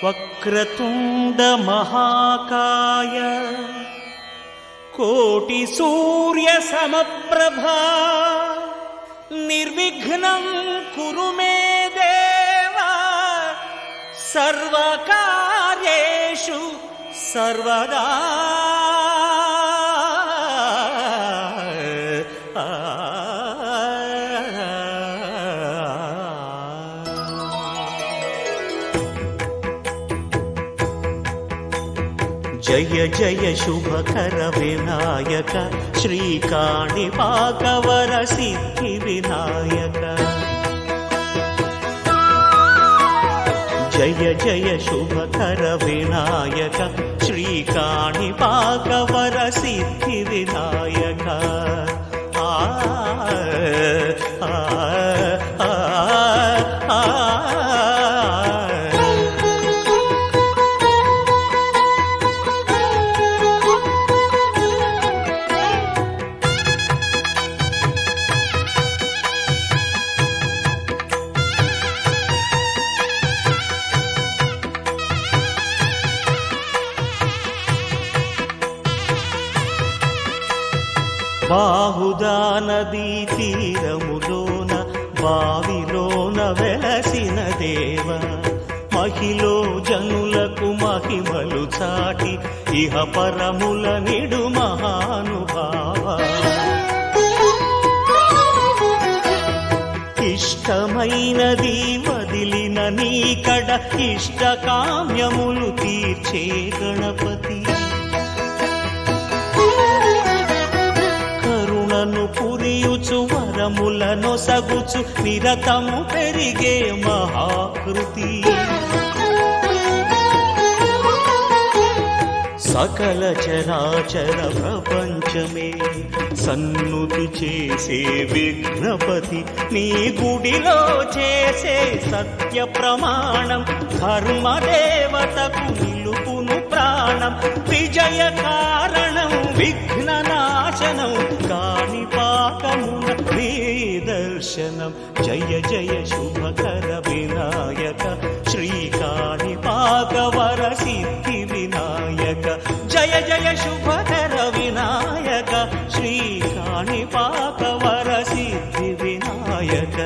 వక్రతుండ మహాకాయ కోటి సూర్య సమప్రభా నిర్విఘ్నం కురు మే దేవ సర్వకార్యేషు సర్వదా. జయ జయ శుభకర వినాయక శ్రీకాణిపాకవర సిద్ధి వినాయక. జయ జయ శుభకర వినాయక శ్రీకాణిపాకవర సిద్ధి వినాయక. ఆ బాహుదా నదీ తీరములోన బావిలోన వెలసిన దేవ మహిలో జనులకు మహిమలు చాటి ఇహ పరముల నిడు మహానుభావ. ఇష్టమైనది వదిలిన నీకడ ఇష్ట కామ్యములు తీర్చే గణపతి. పురియుచు వరములను సగుచు నిరతము పెరిగే మహాకృతి. సకల చరాచర ప్రపంచమే సన్నుతి చేసే విఘ్నపతి నీ గుడిలో చేసే సత్య ప్రమాణం ధర్మదేవతకు నిలుపును ప్రాణం. విజయ కారణం విఘ్న నాశనం కాణిపాకమున నీ దర్శనం. జయ జయ శుభకర వినాయక శ్రీకాణిపాకవర సిద్ధి వినాయక. జయ జయ శుభకర వినాయక శ్రీకాణిపాకవర సిద్ధి వినాయక.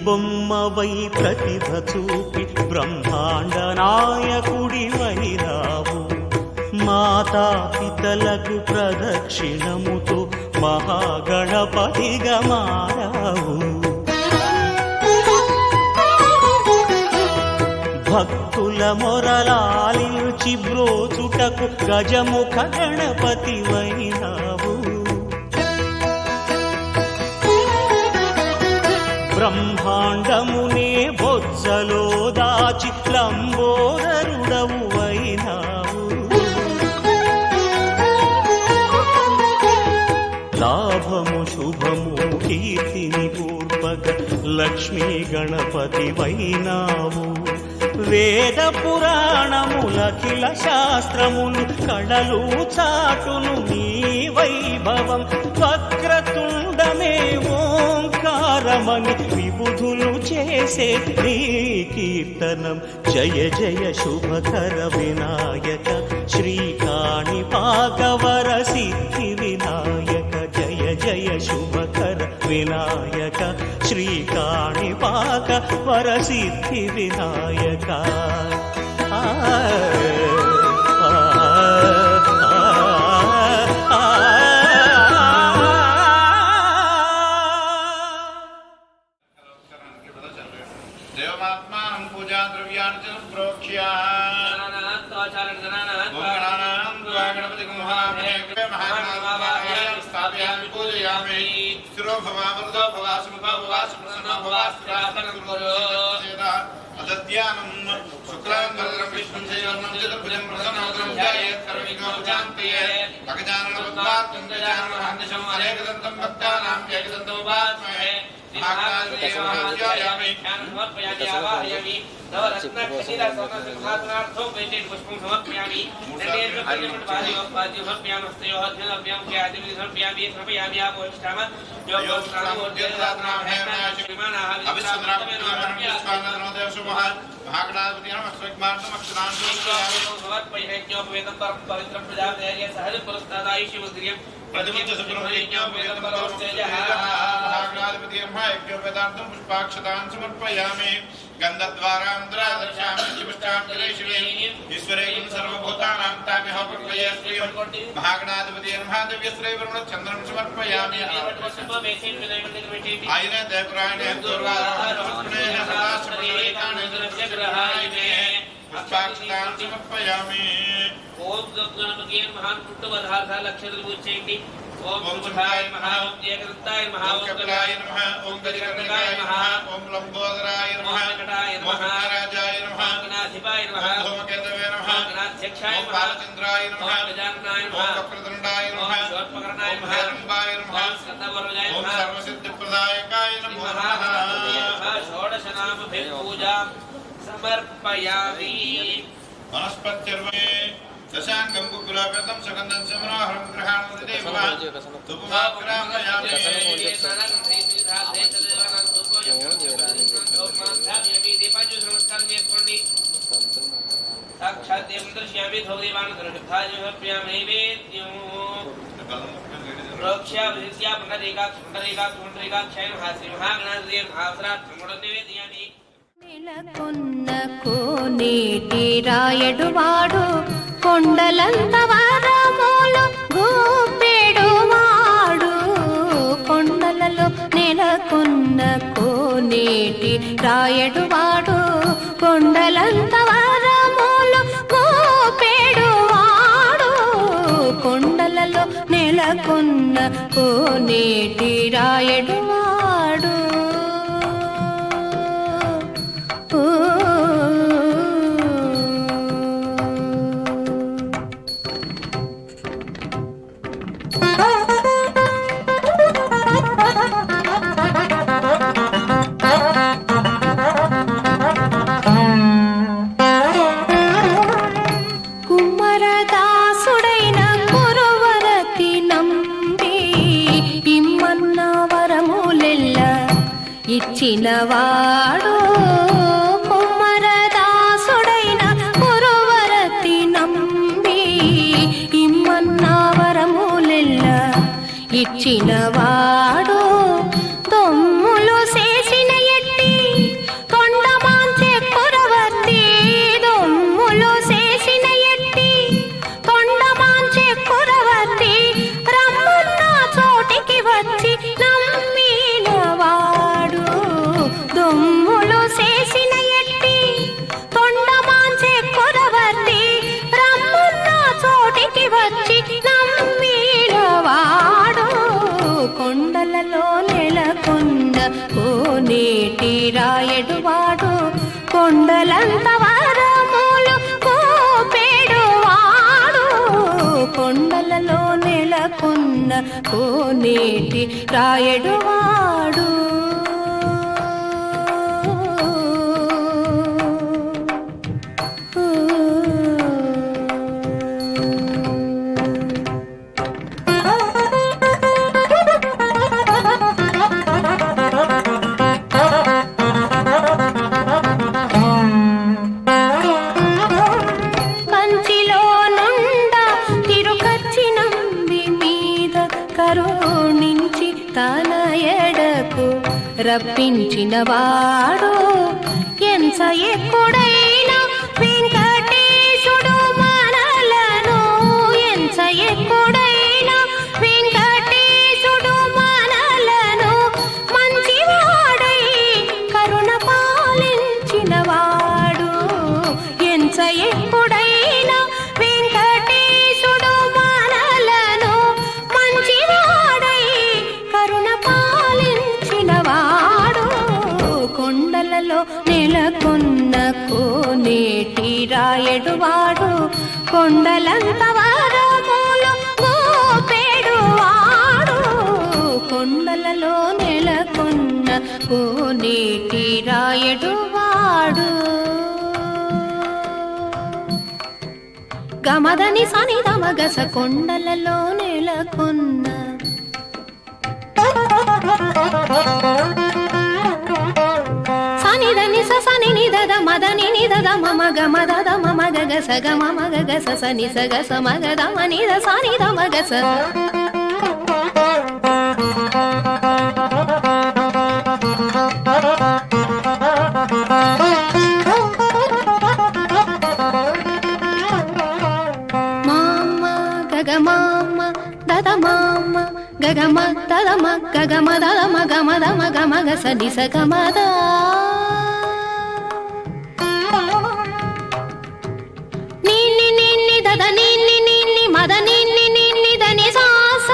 బొమ్మవై ప్రతిభ చూపి బ్రహ్మాండ నాయకుడివైనావు. మాతా పితలకు ప్రదక్షిణముతో మహాగణపతిగా మారావు. భక్తుల మొరలాలించి బ్రోచుటకు గజముఖ గణపతివైనావు. బ్రహ్మాండమునే బొజ్జలో దాచి లంబోదరుడవు అయినావు. లాభము శుభము కీర్తిని పూర్వక లక్ష్మీ గణపతి వైనావు. వేద పురాణములఖిల శాస్త్రములు కళలు చాటును నీ వైభవం. వక్రతుండమే ఓంకారమని విబుధులు చేసే నీ కీర్తనం. జయ జయ శుభకర వినాయక శ్రీకాణిపాకవర సిద్ధి వినాయక. జయ జయ శుభకర వినాయక శ్రీకాణిపాకవర సిద్ధి వినాయక. దేవమాత్మానం పూజా ద్రవ్యాన్ని చ ప్రోక్ష్య గణపతి స్థాపయామి పూజయామి. స్థిరో భవ వరదో భవ సుముఖో భవ సుప్రసన్నో భవ స్థిరాసనం కురు. అదధ్యానం శుక్లాం వరదం విష్ణుం శైవర్ణం చతుర్భుజం ప్రసన్నవదనం ధ్యాయేత్ సర్వవిఘ్నోపశాంతయే అగజానన పద్మార్కం గజానన మహర్నిశం అనేకదంతం భక్తానాం ఏకదంతం ఉపాస్మహే సమర్పయామి పుష్పం సమర్పయామి పుష్పాక్షతాన్ సమర్పయామి గంధద్వారాంధ్రాదర్శామి ఈశ్వరే సర్వభూతానాం తామిహోపక్వయే శ్రీయం మహాగణాధిపతి నమః దివ్యశ్రీవరుణ చంద్రం సమర్పయామి ఆయన దేవరాయణ పుష్పాక్షతాన్ సమర్పయామి ఓం గణపతి మహాన్ పుట్టువధార్థ లక్షలు పూజేయండి ఓం సుధాయ నమః ఓం ఏకదంతాయ నమః ఓం కపిలాయ నమః ఓం గజకర్ణకాయ నమః ఓం లంబోదరాయ నమః ఓం రాజాయ నమః ఓం గణాధిపాయ నమః ఓం ధూమకేతవే నమః ఓం గణాధ్యక్షాయ నమః ఓం బాలచంద్రాయ నమః ఓం గజాననాయ నమః ఓం వక్రతుండాయ నమః ఓం శూర్పకర్ణాయ నమః ఓం హిరణ్యాయ నమః ఓం స్కందవరజాయ నమః ఓం సర్వసిద్ధిప్రదాయకాయ నమః షోడశ నామభిః పూజాం సమర్పయామి వనస్పత్యర్వే దశాంగం గుగ్గులాపేతం సుగంధం సమనోహరం గ్రహాణముది దేవా తుపుమాగ్రామయామి నమస్కారం చేసుకోండి సాక్షాత్ దేవం దర్శయామి ధౌదేవాన్ ధృతాజోప్యామి నైవేద్యం ప్రోక్ష్య విద్యా పుండరీకాక్ష పుండరీకాక్ష పుండరీకాక్షాయ మహాశ్రీ మహాగణాధిపతి మహాసరాత్మముడు నివేదయామి నెలకొన్న కోనేటి రాయడువాడు కొండలంత వరములు గోపెడువాడు కొండలలో నెలకొన్న కోనేటి రాయడువాడు కొండలంత వరములు గోపెడువాడు కొండలలో నెలకొన్న కోనేటి రాయడువాడు కుమ్మరదాసుడైన కురువరతి నంబి ఇమ్మన్న వరములెల్ల ఇచ్చినవాడు కుమ్మరదాసుడైన కురువరతి నంబి ఇమ్మన్న వరములెల్ల ఇచ్చినవాడు దొమ్ములు చేసిన ఎట్టి తొండమాంచె కురవర్తి దొమ్ములు చేసిన ఎట్టి తొండమాంచె కురవర్తి రమ్మన్న చోటికి వచ్చి నమ్మినవాడు దొమ్ములు చేసిన ఎట్టి తొండమాంచె కురవర్తి రమ్మన్న చోటికి వచ్చి నమ్మినవాడు కొండలలో నెలకొన్న కోనేటి రాయడువాడు కొండలంత వరములు కోపెడువాడు కొండలలో నెలకొన్న కోనేటి రాయడువాడు కంచిలో నుండ తిరుకచ్చి నంబి మీద కరుణించి తన ఎడకు రప్పించినవాడు ఎంత ఎక్కుడైన వెంకటేశుడు మనలను ఎంత ఎక్కుడైన వెంకటేశుడు మనలను మంచివాడై కరుణ పాలించినవాడు ఎంత ఎక్కుడైన వెంకటేశుడు మనలను మంచివాడై కరుణ పాలించినవాడు కొండలలో నెలకొన్న కోనేటి రాయడువాడు కొండలంత వరములు గోపెడువాడు కొండలలో నెలకొన్న కోనేటి రాయడువాడు గమదని సని దమగస కొండలలో నెలకొన్న సని దని సని నిదద మదని నిదద మమ గమదద మమ గగస గమ మగగస సని సగస మగద మనిద సని దమగస గగమ దదమ గగమ దదమ గమ దమ గమ గస నిస గమద నిన్ని నిన్ని దద నిన్ని నిన్ని మద నిన్ని నిన్ని దని సాస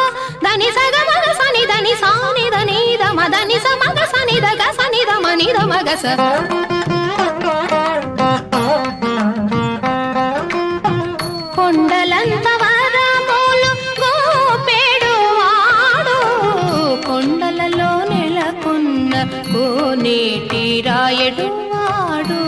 దని సగ మగ సని దని సాని దని ద మద నిస మగ సని ద గ సని ద మని ద మగ స కొండలంత వరములు గోపెడువాడు కొండలలో నెలకొన్న కోనేటి రాయడువాడు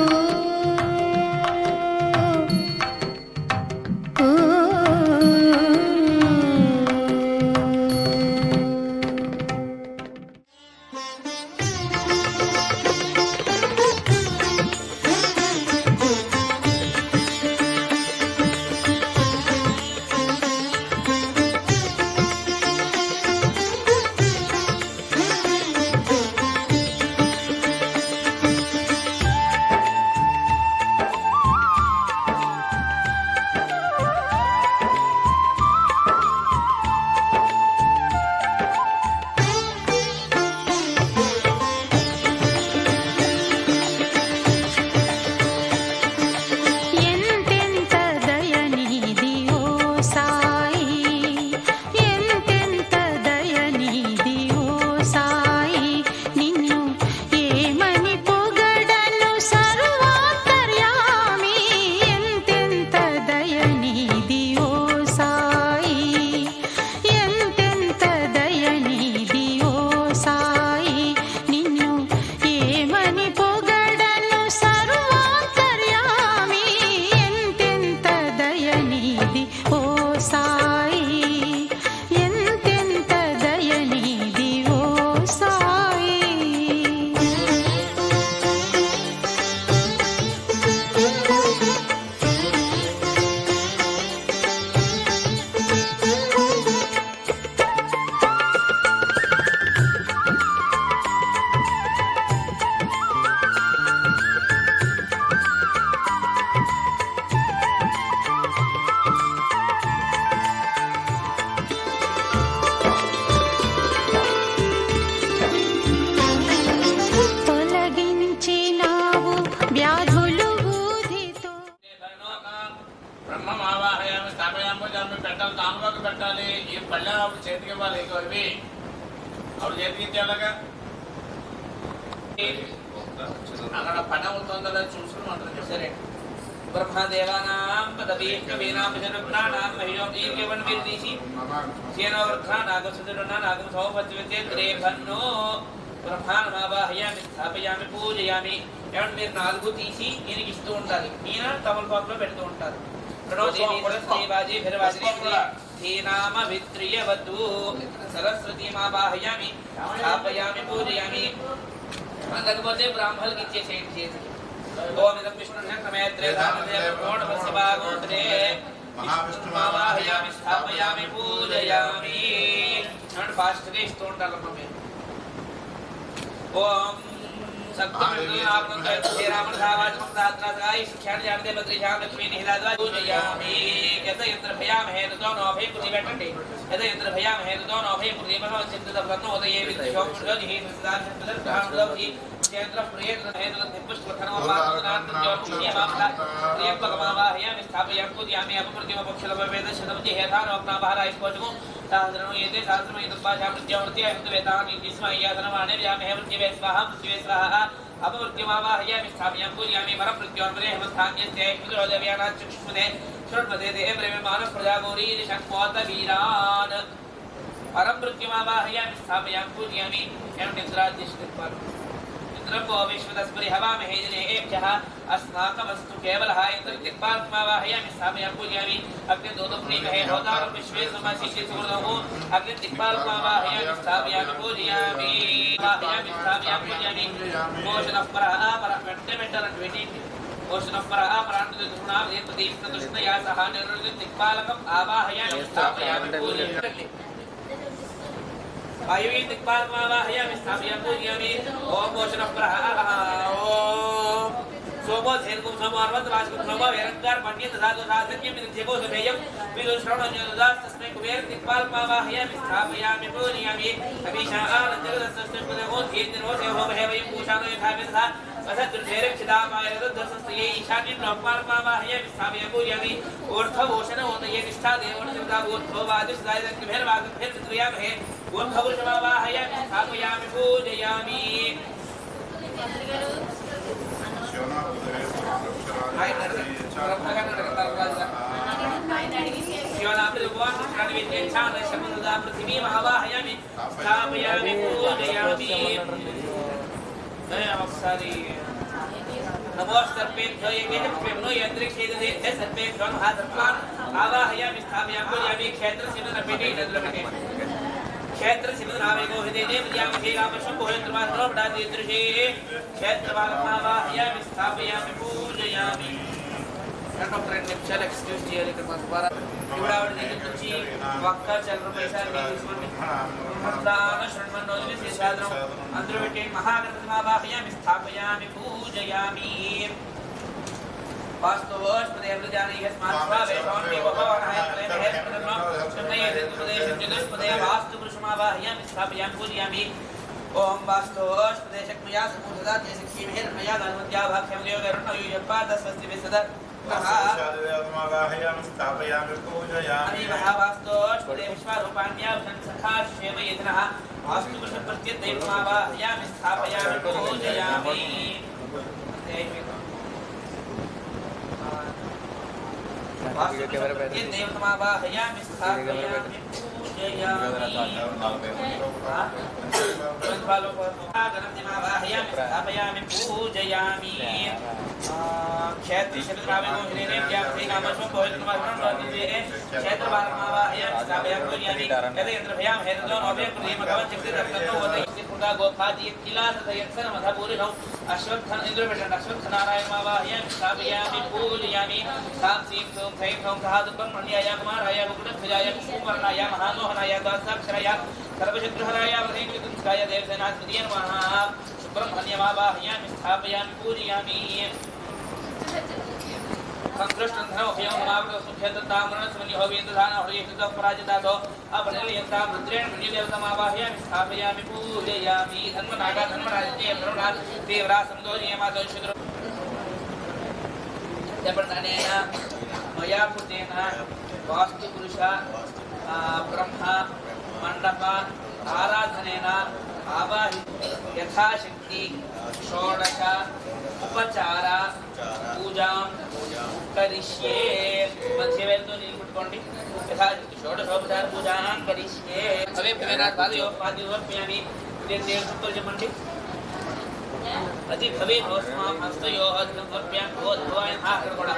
పెట్టాలి ఈ పళ్ళె అప్పుడు చేతికి ఇవ్వాలి ఇవి అప్పుడు చేతికి ఇచ్చేలాగా అక్కడ పని అవుతుందో లేదో చూసుకుని ఉంటుంది సరే బ్రహ్మదేవానాం పదవీకవీనాం జనప్రాణాం మహిళం దీర్ఘవన్ మీరు తీసి సేనో వృద్ధా నాగసుదురునా నాగం సౌభద్రవిద్రే భన్నో బ్రహ్మానమావాహయామి స్థాపయామి పూజయామి ఏమంటే మీరు 4 తీసి ఈయనకి ఇస్తూ ఉండాలి ఈయన తమలపాకులో పెడుతూ ఉంటారు సరస్వతి మావాహయామి స్థాపయామి పూజయామి అందకపోతే బ్రాహ్మణులకి ఇచ్చేసేయండి చేతికి ఓం ఇదం విష్ణుర్హంకమేత్రే ధామదేవోణవస్యభాగోత్రే విష్ణుమావాహయామి స్థాపయామి పూజయామి అంటే ఫాస్ట్గా ఇస్తూ ఉంటారమ్మ మీరు ఓం अपवर्त्यमावाहयामि स्थापयामि पूजयामि परमृत्योन्मने हेमस्थान्यस्ते पितृदेव्यानाच्चक्षुष्मदे शृण्वते देहे प्रेमे मानसप्रजागौरी शङ्कोतवीरान् परमृत्योमावाहयामि स्थापयामि पूजयामि एवं निद्राद्यश्चित्पान् निद्रपो विश्वतस्परि हवामहे जनेभ्यः अस्माकमस्तु केवलः इन्द्रदिक्पालमावाहयामि स्थापयामि पूजयामि अग्निदोदप्रीमहे होतारं विश्वे समाशिष्य सुहृदो अग्निदिक्पालमावाहयामि स्थापयामि पूजयामि स्थापयामि पूजयामि मोषणः परः परमेण्टमेण्टरण्विनि मोषणः परः परान्तुदुष्णां देवदीप्तदुष्णया सह निर्दिक्पालकम् आवाहयामि स्थापयामि पूजयामि वायुवी दिक्पालमावाहयामि स्थापयामि पूजयामि ओम मोषणः परः ओम सोमो धेनुगुं सोमो अर्वन्तराजगुं सोमो वेरङ्गार मन्यत धातु साधन्यं विदध्यगो सुभेयं विदुश्रवणोज्योतिदास तस्मै कुबेर दिक्पालमावाहयामि स्थापयामि पूजयामि अभिषाकालजगदस्तस्मै धीर्निर्वो सेवोमहे वयं पूषानो यथाविधः वसद्दुर्धेरक्षिदामायरुद्धसंस्थये ईशान्यं लोकपालमावाहयामि स्थापयामि पूजयामि ऊर्ध्वभूषणोदये निष्ठा देवोनिर्दा ऊर्ध्ववादिष्टादिभिर्वागभिर्क्रियामहे ऊर्ध्वभूषणमावाहयामि स्थापयामि पूजयामि पृथ्वी महावाहयामि स्थापयामि पूजयामि नमो सर्पेभ्यो यज्ञेभ्यो यन्त्रिक्षेदे सर्पेभ्यो महासर्पान् आवाहयामि स्थापयामि पूजयामि क्षेत्रसिंहनपेटे नद्रपटे क्षेत्रसिंहनामे गोहिते देवयामि रामशं गोहित्रमात्रोपडाति दृशे क्षेत्रवालमावाहयामि स्थापयामि पूजयामि डॉक्टर निमिषाल एक्सक्यूज दिया लेकर दोबारा इवड़ावड़ दी कुछ वक्का चल रहा पैसा नहीं इसमें मंत्रान शरणमनोजि से सादरं अंतर्वेटे महागणपतिमावाहयामि स्थापयामि पूजयामि वास्तवोष पदेवृजानि यस्मात्स्वावे स्वामी भगवानाय प्रेमहे प्रदन्नो शमये देवदेशं जगत्पदे वास्तु पुरुषमावाहयामि स्थापयामि पूजयामि ओम वास्तवोष पदेशक्मया समुददा जयसिक्खिमेर्मया गणपत्या भाख्यं देवगरुणो युयपादस्वस्ति विसदा महावाहयामि स्थापयामि पूजयामि महावास्तोष पदे विश्वरूपाण्याभं सखा शेवयेतनः वास्तु पुरुषप्रत्यदेवमावाहयामि स्थापयामि पूजयामि वास्तु पुरुषप्रत्यदेवमावाहयामि स्थापयामि पूजयामि पूजयामि क्षेत्रशिवरामेने व्याप्तिकामशो भोजनमार्गणोदिते क्षेत्रवारमावाहयामि स्थापयामि पूजयामि यदेन्द्रभयां हेतुदो नोभे प्रदीपकवं चित्तिरत्नो वदयति पुदा गोपाजी किलासदयत्सन मधपुरिणौ अश्वत्थन इन्द्रविषण अश्वत्थनारायणमावाहयामि स्थापयामि पूजयामि सांसीं सों थैं थौं सहादुकं मण्याय कुमाराय गुणध्वजाय कुसुमवर्णाय महामोहनाय दासाक्षराय सर्वशत्रुहराय वधेन्द्रकुंस्काय देवसेनाधिपतये नमः सुब्रह्मण्यमावाहयामि स्थापयामि पूजयामि संकृष्टन्धनोभयं नामृतसुख्यदत्तामरणस्मन्यहोवेन्द्रधान हरियकृतः पराजितातो अपनिलयन्तां रुद्रेण मणिदेवतमावाहयामि स्थापयामि पूजयामि धन्वनागा धन्वराजते धर्मराज देवरा संदोषयमातो शुद्र जपन्नेन मया कृतेन वास्तुपुरुष ब्रह्म मंडप आराधनेन आवाहि यथाशक्ति षोडश उपचार पूजां करिष्ये मध्ये वेल्तो निलुट्कोंडि यथाशक्ति षोडशोपचार पूजां करिष्ये अवे भवेनाथ पादयोपाद्योर्पयामि देव संपर्जमंडि अति भवे भवस्मां हस्तयोः समर्पयामि भगवद्भवाय महाकर्मणा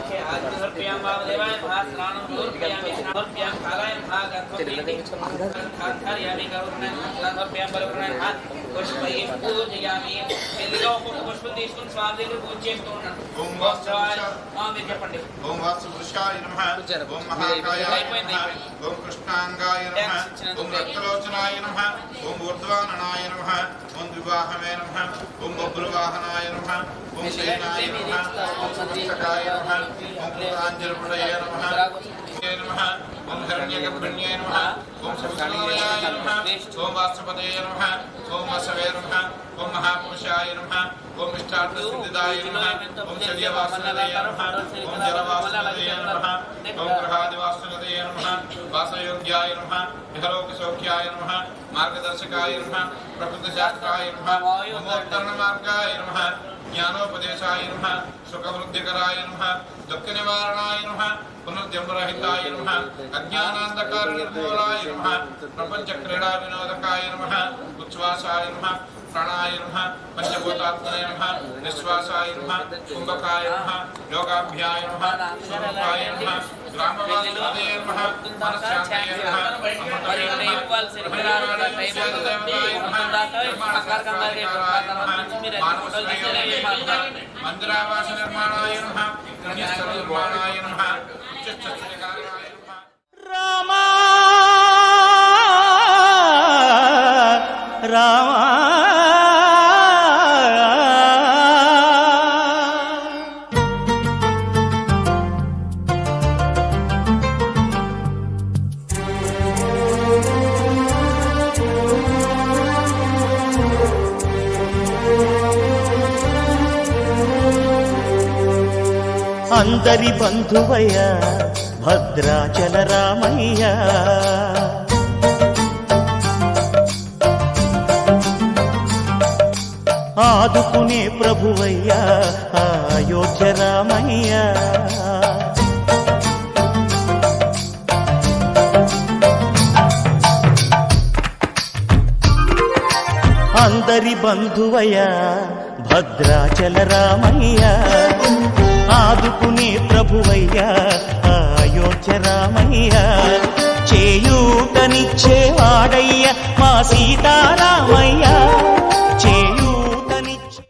के आदि समर्पयामि वामदेवाय महास्नानं समर्पयामि समर्पयामि कालाय महागन्धोपयामि कान्तार्यामि करुणाय समर्पयामि बलवर्णाय पुष्पैः पूजयामि एल्लोको पुष्पदेशं स्वामिदेव पूज्येस्तोन ओम वासवाय नामज्ञ पंडित ओम वासुपुरुषाय नमः ओम महाकायाय नमः ओम कृष्णांगाय नमः ओम रक्तलोचनाय नमः ओम ऊर्ध्वाननाय नमः ओम विवाहवे नमः ओम बब्रुवाहनाय नमः ओम सेनाय नमः ओम सतीकाय नमः ओम पुरांजलपुरये नमः ओम हिरण्यगर्भिण्ये नमः ओम सखाणीयाय नमः ओम वासुपदये नमः ओम वसवे नमः ఓం మహాపురుషాయ నమః ఓం ఇష్టార్థ సిద్ధిదాయ నమః ఓం శల్యవాసనదయ నమః ఓం జలవాసనదయ నమః ఓం గ్రహాదివాసనదయ నమః వాసయోగ్యాయ నమః ఇహలోక సౌఖ్యాయ నమః మార్గదర్శకాయ నమః ప్రకృతిశాస్త్రాయ నమః మోత్తరణ మార్గాయ నమః జ్ఞానోపదేశాయ నమః సుఖవృద్ధికరాయ నమః దుఃఖ నివారణాయ నమః పునర్జన్మరహితాయ నమః అజ్ఞానాంధకార నిర్మూలాయ నమః ప్రపంచ క్రీడా వినోదకాయ నమః ఉచ్ఛ్వాసాయ నమః ప్రాణాయ నమః పంచభూతాత్మనే నమః నిశ్వాసాయ నమః కుంభకాయ నమః యోగాభ్యాయ నమః స్వరూపాయ నమః గ్రామవాసుదే నమః మనశ్శాంతయ నమః మందిరావాస నిర్మాణాయ నమః నిర్మాణాయ నమః ఉచ్చస్థితికారాయ నమః రామా రామా అందరి బంధువయ్య భద్రాచల రామయ్య ఆదుకునే ప్రభువయ్య అయోధ్య రామయ్య అందరి బంధువయ్య భద్రాచల రామయ్య ఆదుకునే ప్రభువయ్య అయోధ్య రామయ్య చేయూతనిచ్చేవాడయ్య మా సీతారామయ్య చేయూతనిచ్చే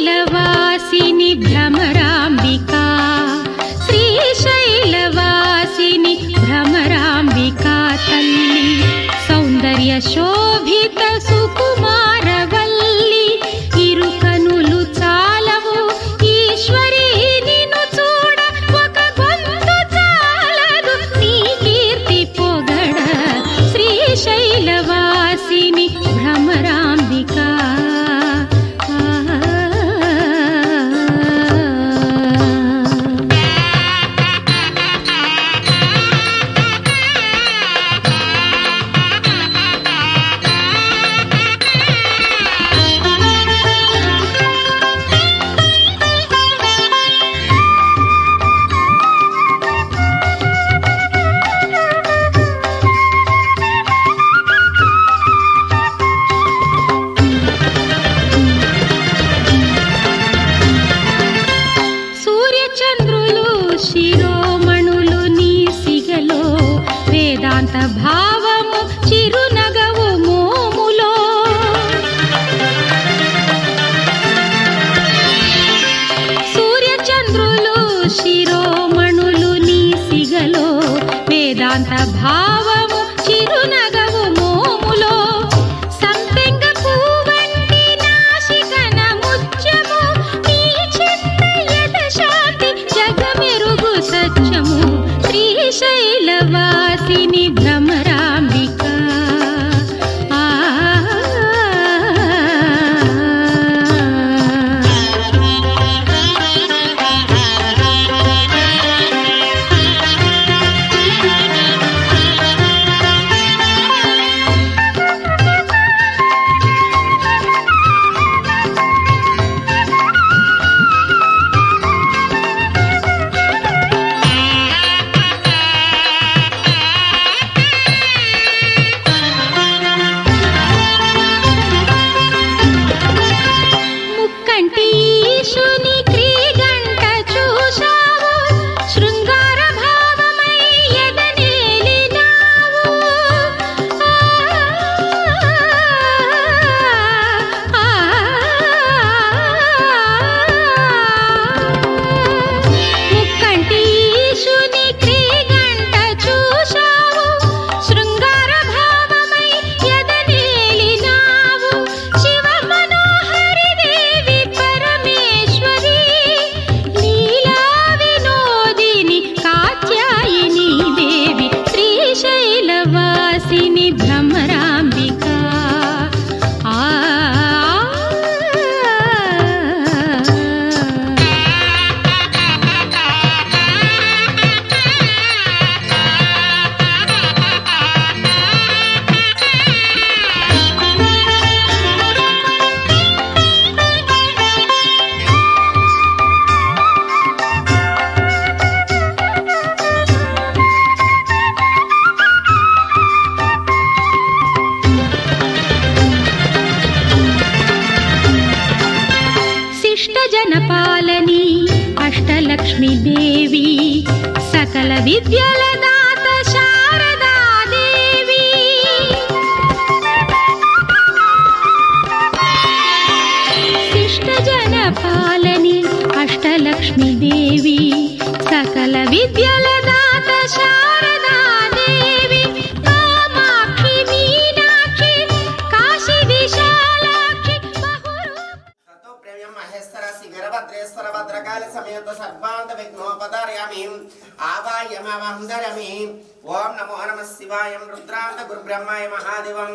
శ్రీశైలవాసిని భ్రమరాంబికా శ్రీశైలవాసిని భ్రమరాంబికా తల్లి సౌందర్య శోభిత సుకుమారవల్లి ఇరుకనులు చాలవు ఈశ్వరీ నిన్ను చూడ ఒక గొంతు చాలదు నీ కీర్తి పొగడ శ్రీశైలవాసిని భ్రమరాంబికా సూర్యచంద్రులు శిరోమణులు నీ సిగలో వేదాంత భావము చిరునగవు మోములో సూర్యచంద్రులు శిరోమణులు నీ సిగలో వేదాంత భావము చిరునగవు మోములో సంపెంగ పువ్వంటి నాసికన ముత్యము నీ చిత్తయద శాంతి జగమెరుగు సత్యము శ్రీశైలవాసిని భ్రమరాంబికా ముక్కంటి ఈశుని క్రీగంట చూశావు శృంగార భావమై ఎదనేలినావు ఆ శిష్టజనపాలని అష్టలక్ష్మీదేవి సకల విద్యల దాత శారదాదేవి శిష్టజనపాలని అష్టలక్ష్మీదేవి సకల విద్యల దాత శారదాదేవి కామాక్షి మీనాక్షి కాశీ విశాలాక్షి తతో ప్రేమ్యం మహేశ్వర శిఖరభద్రేశ్వర భద్రకాళి సమేత సర్వాంత విఘ్నోపదార్యామి ఆవాయమవందరమి ఓం నమో నమః శివాయ రుద్రాంత గురుబ్రహ్మాయ మహాదేవం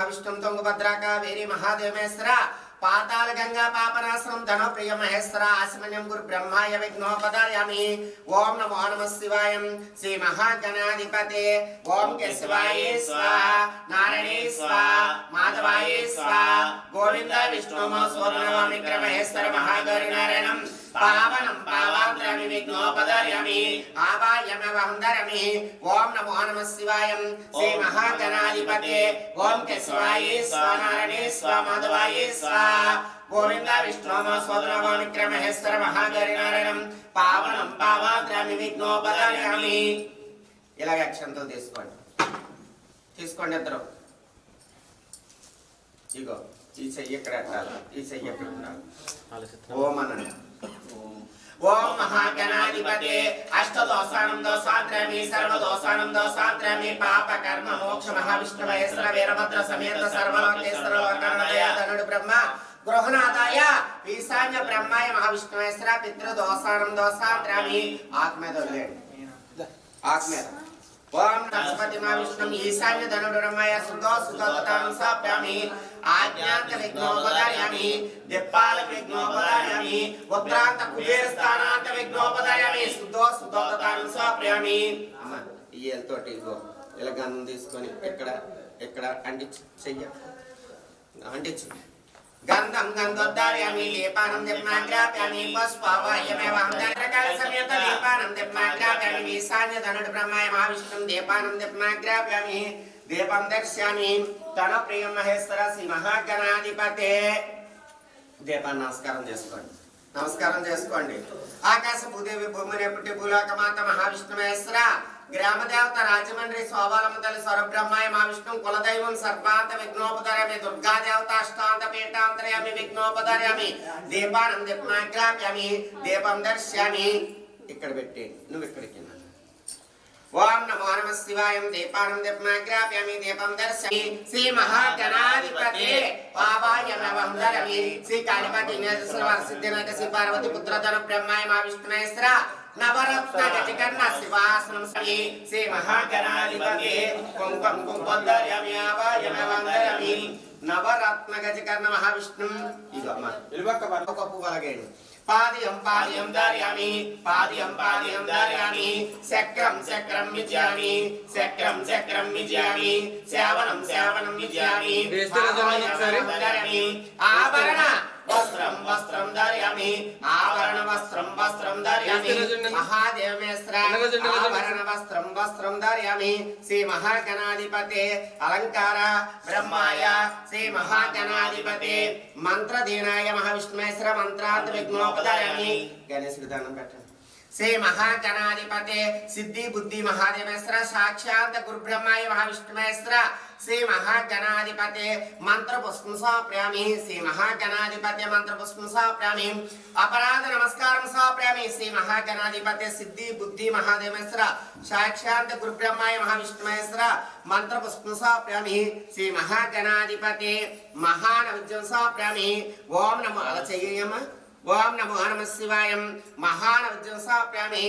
విష్ణుం తుంగభద్రా కావేరి మహాదేవేశ్వర పాతాళ గంగా పాపనాశనం ధన ప్రియ మహేశ్వర ఆశమన్యం గురు బ్రహ్మాయ విఘ్నోపదార్యామి ఓం నమో నమః శివాయ శ్రీ మహాగణాధిపతే ఓం కేశవాయ స్వాహ నారాయణే స్వాహ మాధవాయ స్వాహ గోవింద విష్ణు మహోత్సవం మహేశ్వర మహాగౌరి నారాయణం పావనం పావాంతరామి విఘ్నోపదార్యామి ఆవాయమవందరమి ఓం నమో నమః శివాయ శ్రీ మహాగణాధిపతే ఓం కేశవాయ స్వాహ నారాయణే స్వాహ మాధవాయ స్వాహ గోవింద విష్ణు మహోత్సవం మహేశ్వర మహాగౌరి నారాయణం పావనం పావాంతరామి విఘ్నోపదార్యామి. ఇలాగ అక్షంతలు తీసుకోండి ఇద్దరు. ఇగో ఈ చెయ్యి ఎక్కడ పెట్టాలి, ఈ చెయ్యి ఎక్కడ ఉండాలి. ఓం అనండి. ఓం మహాగణాధిపతే అష్టదోషానం దోషాంత్రమి సర్వదోషానం దోషాంత్రమి పాప కర్మ మోక్ష మహావిష్ణు మహేశ్వర వీరభద్ర సమేత సర్వలోకేశ్వర లోకనాథనుడు బ్రహ్మ గృహనాథాయ ఈశాన్య బ్రహ్మాయ మహావిష్ణు మహేశ్వర పితృదోషానం దోషాంత్రమి ఆత్మేద వదిలేండి. ఆత్మేద ఓం నమస్పతి మహావిష్ణు ఈశాన్య ధనుడు బ్రహ్మాయ సుదో సుదోతానం సాప్యామి ఆజ్ఞాంత విఘ్నోపదార్యామి దిప్పాల విఘ్నోపదార్యామి ఉత్తరాంత కుబేర స్థానాంత విఘ్నోపదార్యామి సుదో సుదోతానం సాప్యామి. అమ్మ ఈ ఏలతోటి ఇగో ఇలా గంధం తీసుకొని ఎక్కడ అంటించు చెయ్య అంటించు. గంధం గంధోద్ధార్యామి లేపానం దిప్మాగ్రాప్యామి పుష్పవాయమేవాంతరకాల సమేత లేపానం దిప్మాగ్రాప్యామి ఈశాన్య ధనుడు బ్రహ్మాయ మహావిష్ణుం దీపానం దిప్మాగ్రాప్యామి దీపం దర్శ్యామి తన ప్రియ మహేశ్వర శ్రీ మహాగణాధిపతే. దీపాన్ని నమస్కారం చేసుకోండి. ఆకాశ భూదేవి భూమిని పుట్టి భూలోక మాత మహావిష్ణు మహేశ్వర గ్రామ దేవత రాజమండ్రి శోభాలమ్మ తల్లి స్వరబ్రహ్మాయ మహావిష్ణు కులదైవం సర్వాంత విఘ్నోపదార్యామి దుర్గా దేవత అష్టాంత పీఠాంతర్యామి విఘ్నోపదార్యామి దీపానం దీపమాగ్రాప్యామి దీపం దర్శ్యామి. ఇక్కడ పెట్టి నువ్వు ఇక్కడికి. ఓం నమో నమః శివాయ దీపానం దీపమాగ్రాప్యామి దీపం దర్శయామి శ్రీ మహాగణాధిపతే పావాయమవందరమి శ్రీ కాళిపతి నేశ్వర సిద్ధినాథ శ్రీ పార్వతి పుత్రధన బ్రహ్మాయ మహావిష్ణు మహేశ్వర నవరత్న గజకర్ణ శివాసనం శ్రీ మహాగణాధిపతే కుంకుమ కుంకుమోద్ధార్యామి ఆవాయమవందరమి నవరత్న గజకర్ణ మహావిష్ణు. ఇదో అమ్మ ఒక పువ్వు అలాగేయండి. పాద్యం పాద్యం ధార్యామి పాద్యం ధార్యామి చక్రం విజయామి చక్రం విజయామి సేవనం విజయామి ఆభరణ వస్త్రం ధార్యామి ఆభరణ వస్త్రం ధార్యామి మహాదేవేశ్వర ఆభరణ వస్త్రం ధార్యామి శ్రీ మహాగణాధిపతే అలంకార బ్రహ్మాయ శ్రీ మహాగణాధిపతే మంత్రధీనాయ మహావిష్ణుమేశ్వర మంత్రాంత విఘ్నోపదార్యామి. గణేశుడి దండం పెట్టండి. శ్రీ మహాగణాధిపతే సిద్ధి బుద్ధి మహాదేవేశ్వర సాక్షాత్ గురు బ్రహ్మాయ మహావిష్ణుమేశ్వర శ్రీ మహాగణాధిపతే మంత్ర పుష్పం సాప్యామి శ్రీ మహాగణాధిపతే మంత్ర పుష్పం సాప్యామి అపరాధ నమస్కారం సాప్యామి శ్రీ మహాగణాధిపతే సిద్ధి బుద్ధి మహాదేవేశ్వర సాక్షాత్ గురు బ్రహ్మాయ మహావిష్ణుమేశ్వర మంత్ర పుష్పం సాప్యామి శ్రీ మహాగణాధిపతే మహానవిద్యం సాప్యామి. ఓం నమో అలచయ్యమ్మ. ఓం నమో నమః శివాయ మహానవిద్యం సాప్యామి.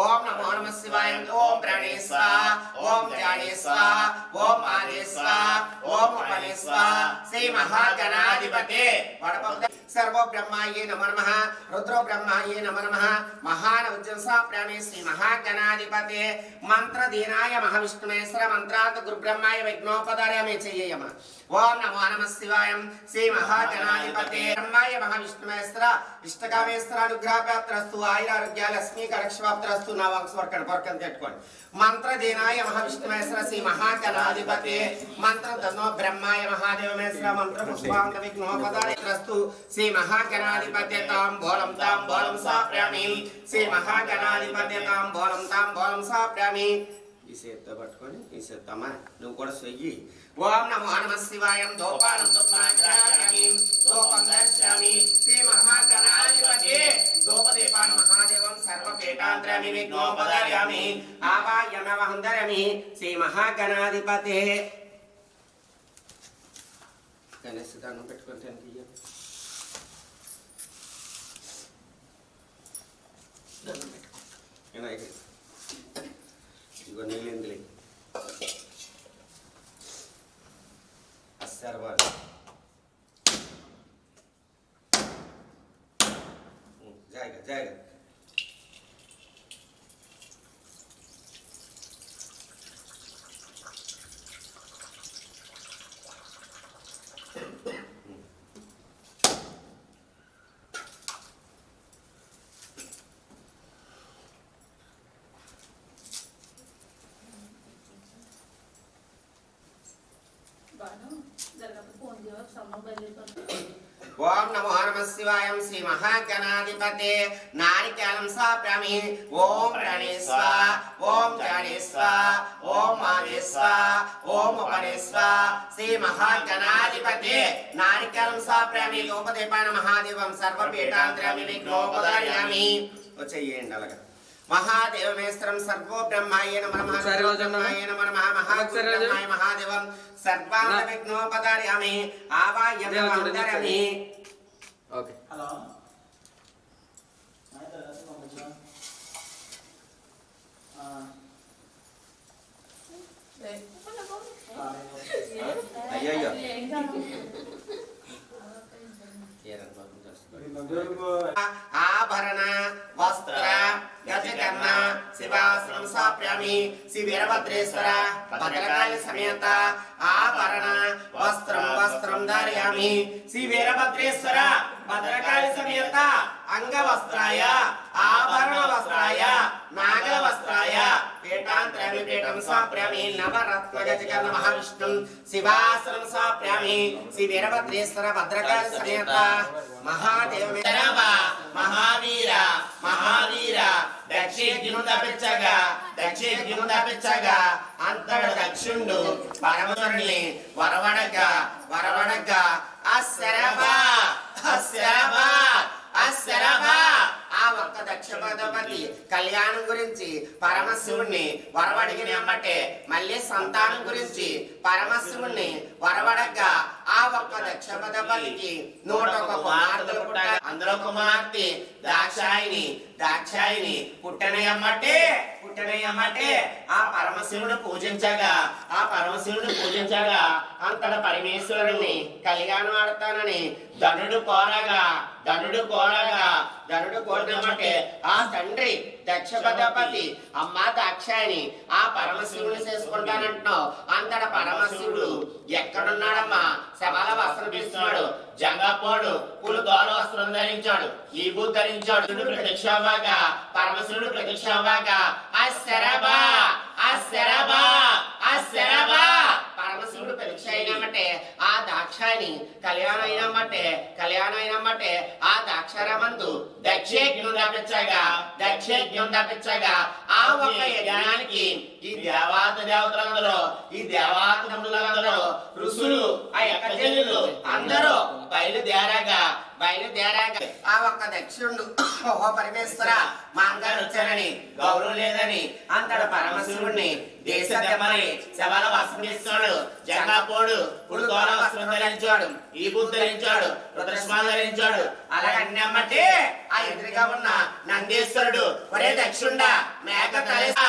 ఓం నమో నమః శివాయ ఓం ప్రాణే స్వాహ ఓం జానే స్వాహ ఓం ఆనే స్వాహ ఓం ఉపనే స్వాహ శ్రీ మహాగణాధిపతే సర్వ బ్రహ్మాయే నమో నమః రుద్రో బ్రహ్మాయే నమో నమః మహానవిద్యం సాప్యామి శ్రీ మహాగణాధిపతే మంత్రధీనాయ మహావిష్ణుమేశ్వర మంత్రాంత గురు బ్రహ్మాయ విఘ్నోపదార్యామి చెయ్యమ్మ. ఓం నమో నమః శివాయ శ్రీ మహాగణాధిపతే బ్రహ్మాయ మహావిష్ణుమేశ్వర ఇష్టకామేశ్వరానుగ్రహప్రాప్తరస్తు ఆయురారోగ్య లక్ష్మీ కటాక్షప్రాప్తరస్తు నా వంశవర్కణ పొరకం కట్టుకోండి మంత్రదేనాయ మహావిష్ణుమేశ్వర శ్రీ మహాగణాధిపతే మంత్రధనో బ్రహ్మాయ మహాదేవమేశ్వర మంత్ర పుష్పాంగ విఘ్నోపదారస్తు శ్రీ మహాగణాధిపతే తాంబూలం సాప్యామి శ్రీ మహాగణాధిపతే తాంబూలం సాప్యామి ఈ చేత్తో పట్టుకొని ఈ చేత్తమ్మా నువ్వు కూడా చెయ్యి ఓం నమో నమః శివాయ దోపానం దోపాగ్రామి దోపం దర్శయామి శ్రీ మహాగణాధిపతే దోపదీపాన మహాదేవం సర్వపీఠాంతరామి విఘ్నోపదారయామి ఆవాయమవహందరమి శ్రీ మహాగణాధిపతే గణేశ దండం పెట్టుకుంటాను దండం పెట్టుకో వినాయకుడు ఇదిగో నీళ్ళెందులే అస్సర్వాలు జాయిగా జాయిగా ఓం నమో నమః శివాయ శ్రీ మహాగణాధిపతే నారికేళం సాప్యామి ఓం ప్రణేస్వ ఓం గణేస్వ ఓం మాదేస్వ ఓం ఉపనేస్వ శ్రీ మహాగణాధిపతే నారికేళం సాప్యామి లోపదీపాన మహాదేవం సర్వపీఠాంతరామి విఘ్నోపదారయామి వచ్చేయండి అలాగా మహాదేవమేశ్వరం సర్వో బ్రహ్మాయ నమః బ్రహ్మాయ నమః మహాదేవాయ మహాదేవం సర్వాంగ విఘ్నోపదారయామి ఆవాయమవహందరమి ఓకే హలో అయ్యయ్యో ఆభరణ వస్త్ర గజకర్ణ శివాసనం సాప్యామి శ్రీ వీరభద్రేశ్వర భద్రకాళి సమేత ఆభరణ వస్త్రం ధారయామి శ్రీ వీరభద్రేశ్వర భద్రకాళి సమేత అంగవస్త్రాయ ఆభరణ వస్త్రాయ నాగల వస్త్రాయ పీఠాంతరామి పీఠం సాప్యామి నవరత్న గజకర్ణ మహావిష్ణుం శివాసనం సాప్యామి శ్రీ వీరభద్రేశ్వర భద్రకాళి సమేత మహాదేవ మహావీర మహావీర దక్షిణ్యును తప్పించగా అంతడు దక్షుండు పరమేశ్వరుని వరవడగా అస్సరబా ఆ ఒక్క దక్షపదపతి కళ్యాణం గురించి పరమశివుణ్ణి వరవడిగిన ఎమ్మటే మళ్ళీ సంతానం గురించి పరమశివుణ్ణి వరవడగా ఆ ఒక్క దక్షపదపతికి 101 కుమార్తెలు పుట్టారు. అందులో కుమార్తె దాక్షాయిని పుట్టనయమ్మటే ఆ పరమశివుడు పూజించగా అంతట పరమేశ్వరుని కళ్యాణం ఆడతానని ధనుడు కోరనమంటే ఆ తండ్రి దక్షపదపతి అమ్మ దాక్షాయిని ఆ పరమశివుని చేసుకుంటానంటున్నావు. అంతట పరమశివుడు ఎక్కడున్నాడమ్మా? శవాల వస్త్రం తీస్తున్నాడు, జంగపోడు పులు దోర వస్త్రం ధరించాడు, ఈ బూ ధరించాడు. ప్రత్యక్షంగా పరమశివుడు ప్రత్యక్షంగా పరమశివుడు పరీక్ష అయినమంటే ఆ దాక్షాయిని కళ్యాణం అయినమంటే ఆ దాక్షారమందు దక్షయజ్ఞం తప్పించగా ఆ ఒక్క యజ్ఞానికి ఈ దేవతలందరూ ఋషులు ఆ యొక్క చెల్లులు అందరూ బయలుదేరగా ఆ ఒక్క దక్షిణుడు ఓహో పరమేశ్వర మాంగారు వచ్చారని గౌరవం లేదని అంతడు పరమశివుణ్ణి దేశమని శవాల వస్త్రం ఇస్తాడు, జంగాపోడు పుడు దోర వస్త్రం ధరించాడు, ఈ బుద్ధి ధరించాడు, రుద్రస్మాలు ధరించాడు. అలాగన్నమ్మటే ఆ ఎదురుగా ఉన్న నందీశ్వరుడు ఒరే దక్షుండా మేక తలేసా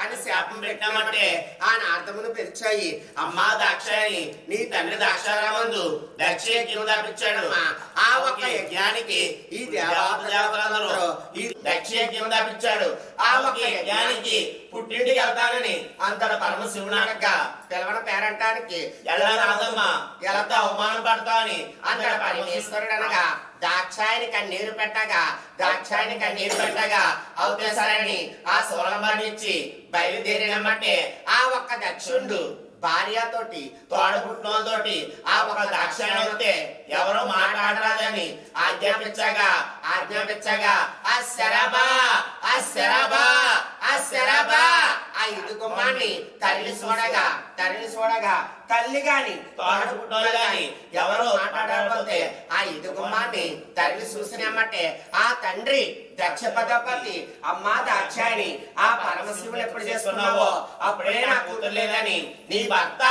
అని శాపం పెట్టామంటే ఆ నారదమును పిలిచాయి. అమ్మా దాక్షాయిని నీ తండ్రి దాక్షారామందు దక్షయజ్ఞం తప్పించాడు. ఆ ఒక్క యజ్ఞానికి ఈ దేవతలందరూ ఈ దక్షయజ్ఞం తప్పించాడు. ఆ ఒక్క యజ్ఞానికి పుట్టింటికి వెళ్తానని అంతట పరమశివుడు అనగా పిలవన పేరంటానికి ఎలా రాదమ్మా ఎలా అవమానం పడతావని అంతట పరమేశ్వరుడు అనగా దాక్షాయని కన్నీరు పెట్టగా అవుతేసారని ఆ సోలమర్నిచ్చి బయలుదేరినమ్మంటే ఆ ఒక్క దక్షుండు భార్యతోటి తోడబుట్టినోతోటి ఆ ఒక దాక్షాయణి వస్తే ఎవరో మాట్లాడరాదని ఆజ్ఞాపించగా ఆ శరభా ఆ ఇరు గుమ్మాన్ని తరలి చూడగా తల్లి గాని తోడబుట్టోలు గాని ఎవరో మాట్లాడకపోతే ఆ ఇరు గుమ్మాన్ని తరలి చూసినమ్మంటే ఆ తండ్రి దక్ష పదపతి అమ్మా దాక్షాయణి ఆ పరమశివుని ఎప్పుడు చేసుకున్నావో అప్పుడే నా కూతురు లేదని నీ భర్త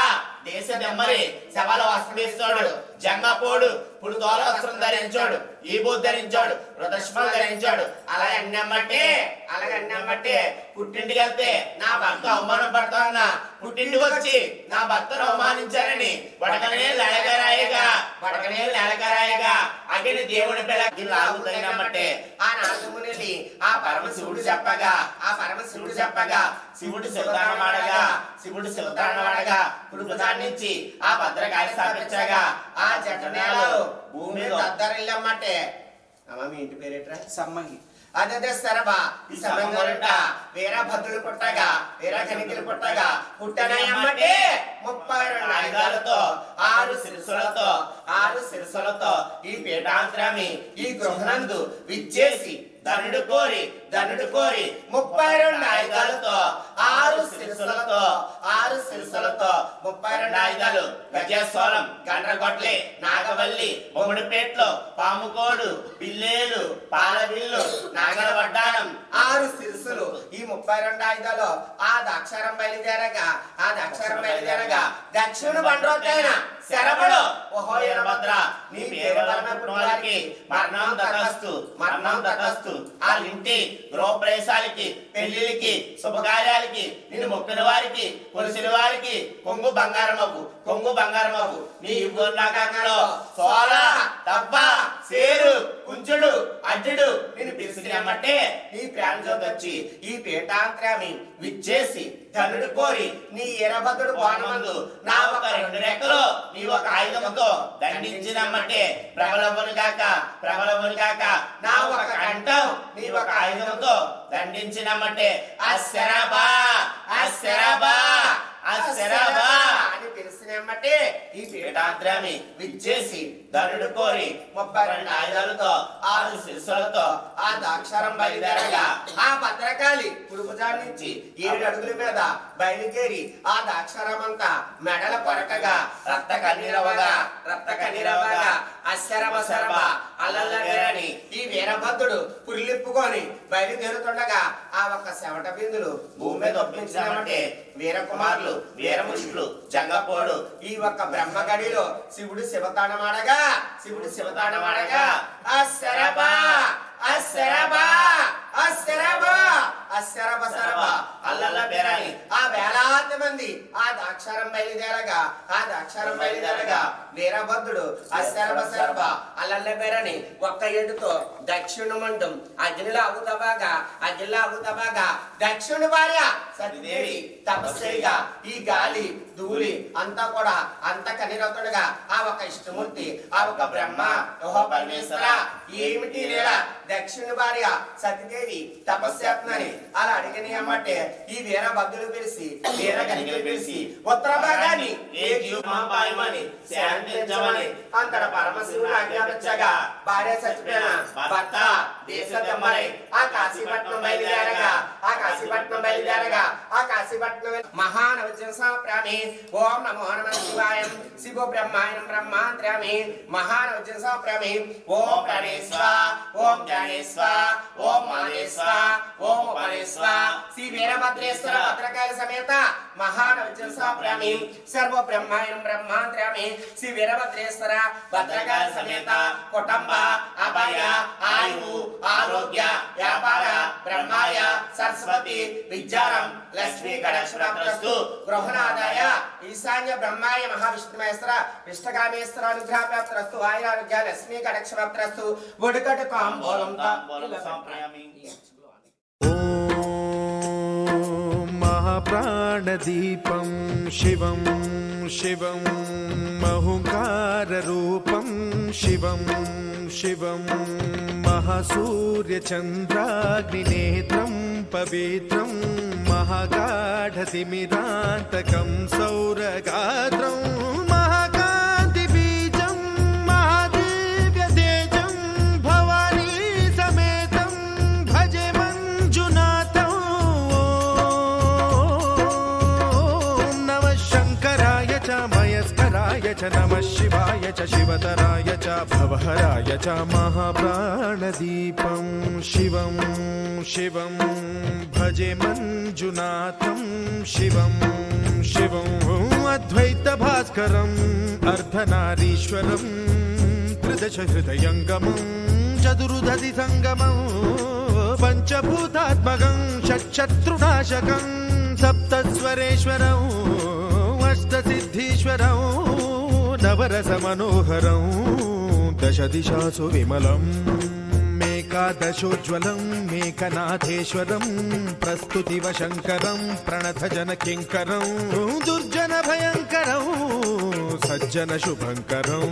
దేశ దెమ్మరి శవాల వస్త్రం ఇస్తాడు జంగపోడు ఇప్పుడు తోల వస్త్రం ధరించాడు ఈ బోధ ధరించాడు రుద్రష్మలు ధరించాడు అలా అన్నమ్మటే పుట్టింటికి వెళ్తే నా భర్త అవమానం పడతానన్నా పుట్టింటికి వచ్చి నా భర్తను అవమానించారని వడకనే లేలకరాయిగా అగిని దేవుని పిల్లకి లాగుతాయినమ్మటే ఆ నారదముని ఆ పరమశివుడు చెప్పగా శివుడు శివతారణమాడగా కుడుపుదాన్ని నుంచి ఆ భద్రకాళి స్థాపించగా ఆ జటనేలో భూమి దద్దరిల్లమ్మంటే అమ్మ మీ ఇంటి పేరేట్రా సమ్మంగి అదే సరభ ఈ సమంగోరట వీరభద్రుడు పుట్టగా వీరకనికలు పుట్టగా పుట్టనమ్మటే 32 ఆయుధాలతో 6 శిరసులతో ఈ పీఠాంతరమి ఈ గృహనందు విచ్చేసి ధనుడు కోరి 32 ఆయుధాలతో 6 శిరసులతో 32 ఆయుధాలు గజేశ్వరం గండ్రగొట్లే నాగవల్లి బొమ్మడిపేట్లో పాముకోడు బిల్లేలు పాలవిల్లు నాగల వడ్డానం 6 శిరసులు ఈ 32 ఆయుధాలు ఆ దాక్షారం బయలుదేరగా దక్షిణ బండ్రోతైన శరభుడు ఓహో వీరభద్ర నీ పేరు వారికి మరణం తటస్తు ఆ ఇంటి గృహప్రవేశాలకి పెళ్లిళ్ళకి శుభకార్యాలకి నిన్ను మొక్కిన వారికి కొలిసిన వారికి కొంగు బంగారమవు నీ ఊర్లో సోల తప్ప సేరు కుంచుడు అడ్డుడు నిన్ను పిలిచినమ్మంటే నీ ప్రాణజ్యోతి వచ్చి ఈ పీఠాంతరామి విచ్చేసి ధనుడు కోరి నీ వీరభద్రుడు బాణమందు నా ఒక 2 రెక్కలు నీ ఒక ఆయుధంతో దండించినమ్మంటే ప్రబలవును గాక నా ఒక కంఠం నీ ఒక ఆయుధంతో దండించినమ్మంటే అశరభా అని పిలిచినమ్మంటే ఈ పీఠాంతరామి విచ్చేసి ధనుడు కోరి 32 ఆయుధాలతో 6 శిరసులతో ఆ దాక్షారం బయలుదేరగా ఆ భద్రకాళి కుడుపుజాడి నుంచి 7 అడుగుల మీద బయలుదేరి ఆ దాక్షారం అంతా మెడల కొరకగా రక్త కన్నీరవగా అశరభ అల్లల్లని ఈ వీరభద్రుడు పురిలిప్పుకొని బయలుదేరుతుండగా ఆ ఒక్క చెమట బిందులు భూమి మీద ఒప్పించినామంటే వీరకుమారులు వీరముష్టులు జంగపోడు ఈ ఒక్క బ్రహ్మగడిలో శివుడు శివతాండమాడగా అశరభ అల్లల్ల బేరాని ఆ వేలాది మంది ఆ దాక్షారం బయలుదేరగా వీరభద్రుడు అశరభ అల్లల్ల బేరని ఒక్క ఏడుతో దక్షిణ మండం అగ్నిలో ఆగుతబాగా దక్షిణుడి భార్య సతీదేవి తపస్సుగా ఈ గాలి ధూళి అంతా కూడా అంత కనిరవుతుండగా ఆ ఒక ఇష్టమూర్తి ఆ ఒక బ్రహ్మ ఓహో పరమేశ్వర ఏమిటి లేదా దక్షిణ భార్య సతీదేవి తపస్యాత్మని అలా అడిగినమ్మంటే ఈ వీరభద్రులు పిలిచి ఉత్తర భాగాన్ని శాంతించమని అంతట పరమశివుడు ఆజ్ఞాపించగా భార్య చచ్చిపోయిన భర్త దేశ దెమ్మరై ఆ కాశీపట్నం బయలుదేరగా మహానవజన సంప్రామి ఓం నమో నమః శివాయ శివో బ్రహ్మాయనం బ్రహ్మాంత్రామి మహానవజన సంప్రామి ఓం ప్రణేశ్వ ఓం జ్ఞానేశ్వ ఓం మానేశ్వ ఓం ఉపనేశ్వ శ్రీ వీరభద్రేశ్వర భద్రకాళి సమేత మహానవజన సంప్రామి సర్వ బ్రహ్మాయనం బ్రహ్మాంత్రామి శ్రీ వీరభద్రేశ్వర భద్రకాళి సమేత కుటుంబ అభయ ఆయు ఆరోగ్య వ్యాపార బ్రహ్మాయ సరస్వతి విద్యారం లక్ష్మీ కటాక్షప్రాప్తస్తు గృహనాదాయ ఈశాన్య బ్రహ్మాయ మహావిష్ణుమేశ్వర ఇష్టకామేశ్వర అనుగ్రహప్రాప్తస్తు ఆయురారోగ్య లక్ష్మీ కటాక్షప్రాప్తస్తు ఒడుకట కాంబోలం సంప్రయామి. ఓం మహాప్రాణదీపం శివం మహుంకారరూపం శివం శివం మహాసూర్యచంద్రాగ్నినేత్రం పవిత్రం మహాగాఢతిమిరాంతకం సౌరగాత్రం మహాకాంతిబీజం మహాదివ్యతేజం భవానీ సమేతం భజే మంజునాథం ఓం నమః శంకరాయ చ మయస్కరాయ చ నమః శివాయ చ శివతరాయ చ భవహరాయ చ మహాప్రాణదీపం శివం శివం భజే మంజునాథం శివం శివం అద్వైత భాస్కరం అర్ధనారీశ్వరం త్రిదశ హృదయంగమం చతురుదధి సంగమం పంచభూతాత్మకం షట్శత్రునాశకం సప్తస్వరేశ్వరం అష్టసిద్ధీశ్వరం నవరస మనోహరం దశ దిశాసు విమలం మేకాదశోజ్వలం మేకనాథేశ్వరం ప్రస్తుతివ శంకరం ప్రణత జన కింకరం దుర్జన భయంకరం సజ్జన శుభంకరం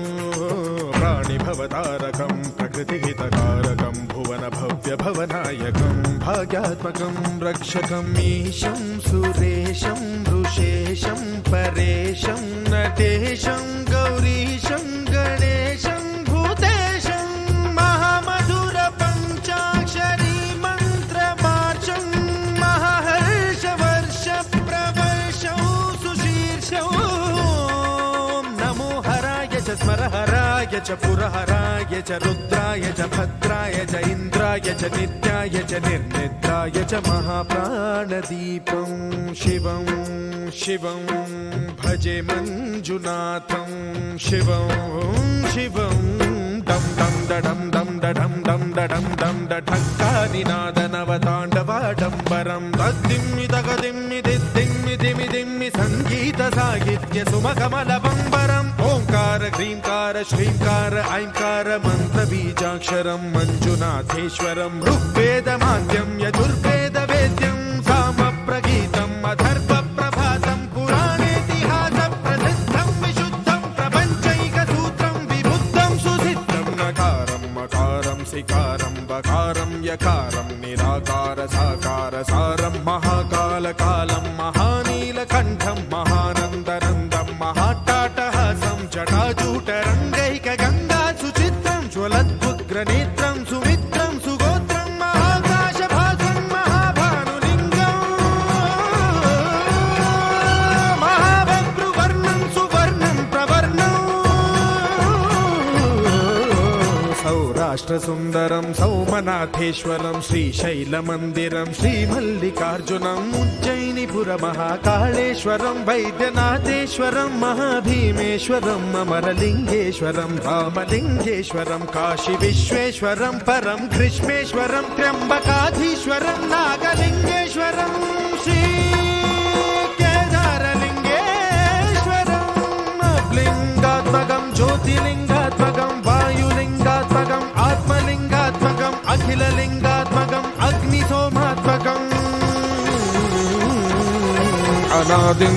ప్రాణిభవతారకం ప్రకృతి హితకారకం భువన భవ్య భవనాయకం భాగ్యాత్మకం రక్షకం ఈశం సురేశం ఋషేశం పరేశం నటేశం గౌరీశం గణేశం భూతేశం మహామధుర పంచాక్షరీ మంత్రమార్చం మహాహర్ష వర్ష ప్రవర్షం సుశీర్షం నమో హరాయ చ స్మరహరాయ చ పురహరాయ చ రుద్రాయ చ భద్రాయ చ ఇంద్రాయ చ నిత్యాయ చ నిర్నిద్రాయ చ మహాప్రాణదీపం శివం శివం భజే మంజునాథం శివం శివం డం డం దడం డం దడం డం దడం డం ఢక్కానినాదనవతాండవాడంబరం తద్దిమ్మి తగదిమ్మి దిద్దిమ్మి దిమి దిమ్మి సంగీత సాహిత్య సుమకమల బంబరం ఓంకార హ్రీంకార శ్రీంకార ఐంకార మంత్ర బీజాక్షరం మంజునాథేశ్వరం ఋగ్వేద మాద్యం యజుర్వేద వేద్యం సామ ప్రగీతం అథర్వ ప్రభాతం పురాణేతిహాస ప్రసిద్ధం విశుద్ధం ప్రపంచైక సూత్రం విబుద్ధం సుసిద్ధం నకారం మకారం సికారం బకారం యకారం నిరాకార సాకార సారం మహాకాల కాలం మహానీలకంఠం మహానందనందం మహాటాటహాసం జటాజూటరంగైక గంగా సుచిత్రం జ్వలద్వుగ్రనేత్రం సుమిత్రం సుగోత్రం మహాకాశ భాసం మహాభానులింగం మహాభద్రువర్ణం సువర్ణం ప్రవర్ణం సౌరాష్ట్ర సుందరం సౌమనాథేశ్వరం శ్రీశైలమందిరం శ్రీమల్లికార్జునం ఉజ్జయినిపుర మహాకాళేశ్వరం వైద్యనాథేశ్వరం మహాభీమేశ్వరం అమరలింగేశ్వరం రామలింగేశ్వరం కాశీ విశ్వేశ్వరం పరం కృష్ణేశ్వరం త్ర్యంబకాధీశ్వరం నాగలింగేశ్వరం శ్రీ కేదారలింగేశ్వరం లింగాత్మకం జ్యోతిలింగాత్మకం వాయులింగాత్మకం ఆత్మలింగాత్మకం అఖిలలింగాత్మకం అగ్నిసోమాత్మకం అనాదిం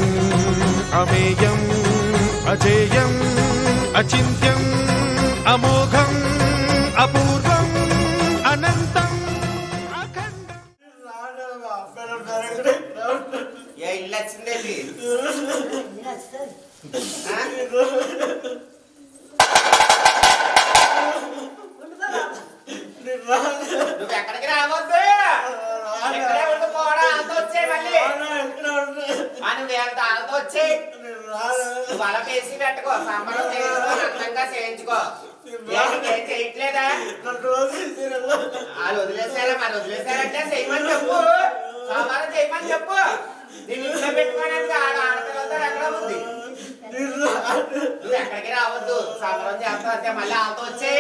అమేయం అజేయం అచింత్యం అమోఘం అపూర్వం అనంతం అఖండం. ఏ ఇల్లు వచ్చిందేంటి నువ్వు ఎక్కడికి రావద్దు ఎక్కడే ఉండిపోవడా అంత వచ్చే మళ్ళీ నువ్వు ఎంత అంత వచ్చి నువ్వు అలా పేసి పెట్టుకో సంబరం చేయించుకో అందంగా చేయించుకో ఏం చేయట్లేదా వాళ్ళు వదిలేసారా మరి వదిలేసారంటే చేయమని చెప్పు సోమవారం చేయమని చెప్పు నేను ఇంట్లో పెట్టుకోవడానికి ఆడపిల్లలతో ఎక్కడ ఉంది నువ్వు ఎక్కడికి రావద్దు సంబరం చేస్తా అంటే మళ్ళీ వాళ్ళతో వచ్చి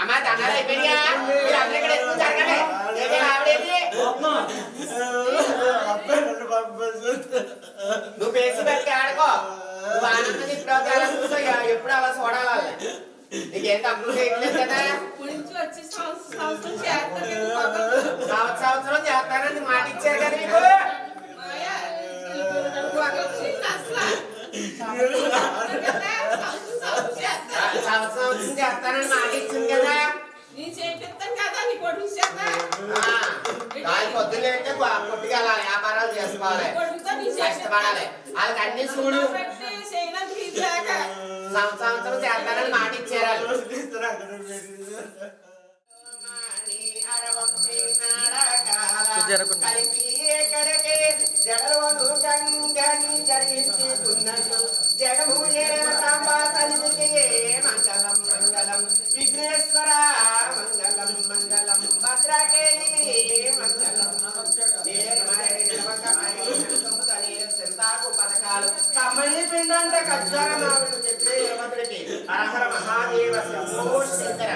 అమ్మా దండాలు అయిపోయినా మీరు అందరూ ఇక్కడ ఎక్కువ జరగండి ఏది ఆవిడేది నువ్వు పేసి పెట్టి ఆడుకో నువ్వు ఆనందం ఇప్పుడు ఎప్పుడు అలా చూడాలి నీకేం తప్పులు చేయట్లేదు కదా సంవత్సరం చేస్తానని మాట ఇచ్చారు కదా నీకు సంవత్సరం చేస్తానని మాట ఇచ్చింది కదా. నీ చేపిస్తాం కదా నీ కొడుకు చేత వాళ్ళు పొద్దున్న అయితే కొట్టుకెళ్ళాలి, వ్యాపారాలు చేసుకోవాలి, కొడుకుతో నీ కష్టపడాలి. వాళ్ళకి అన్ని చూడు పెట్టి చేయడానికి తీసాక సంవత్సరం చేస్తానని మాట ఇచ్చారు. మంగళం మంగళం విఘ్నేశ్వర మంగళం మంగళం భద్రకేళి మంగళం పథకాలు కమ్మని పిండంట కజ్జాల మావిడు చెప్పే యువతుడికి హరహర మహాదేవ శంభో శంకర.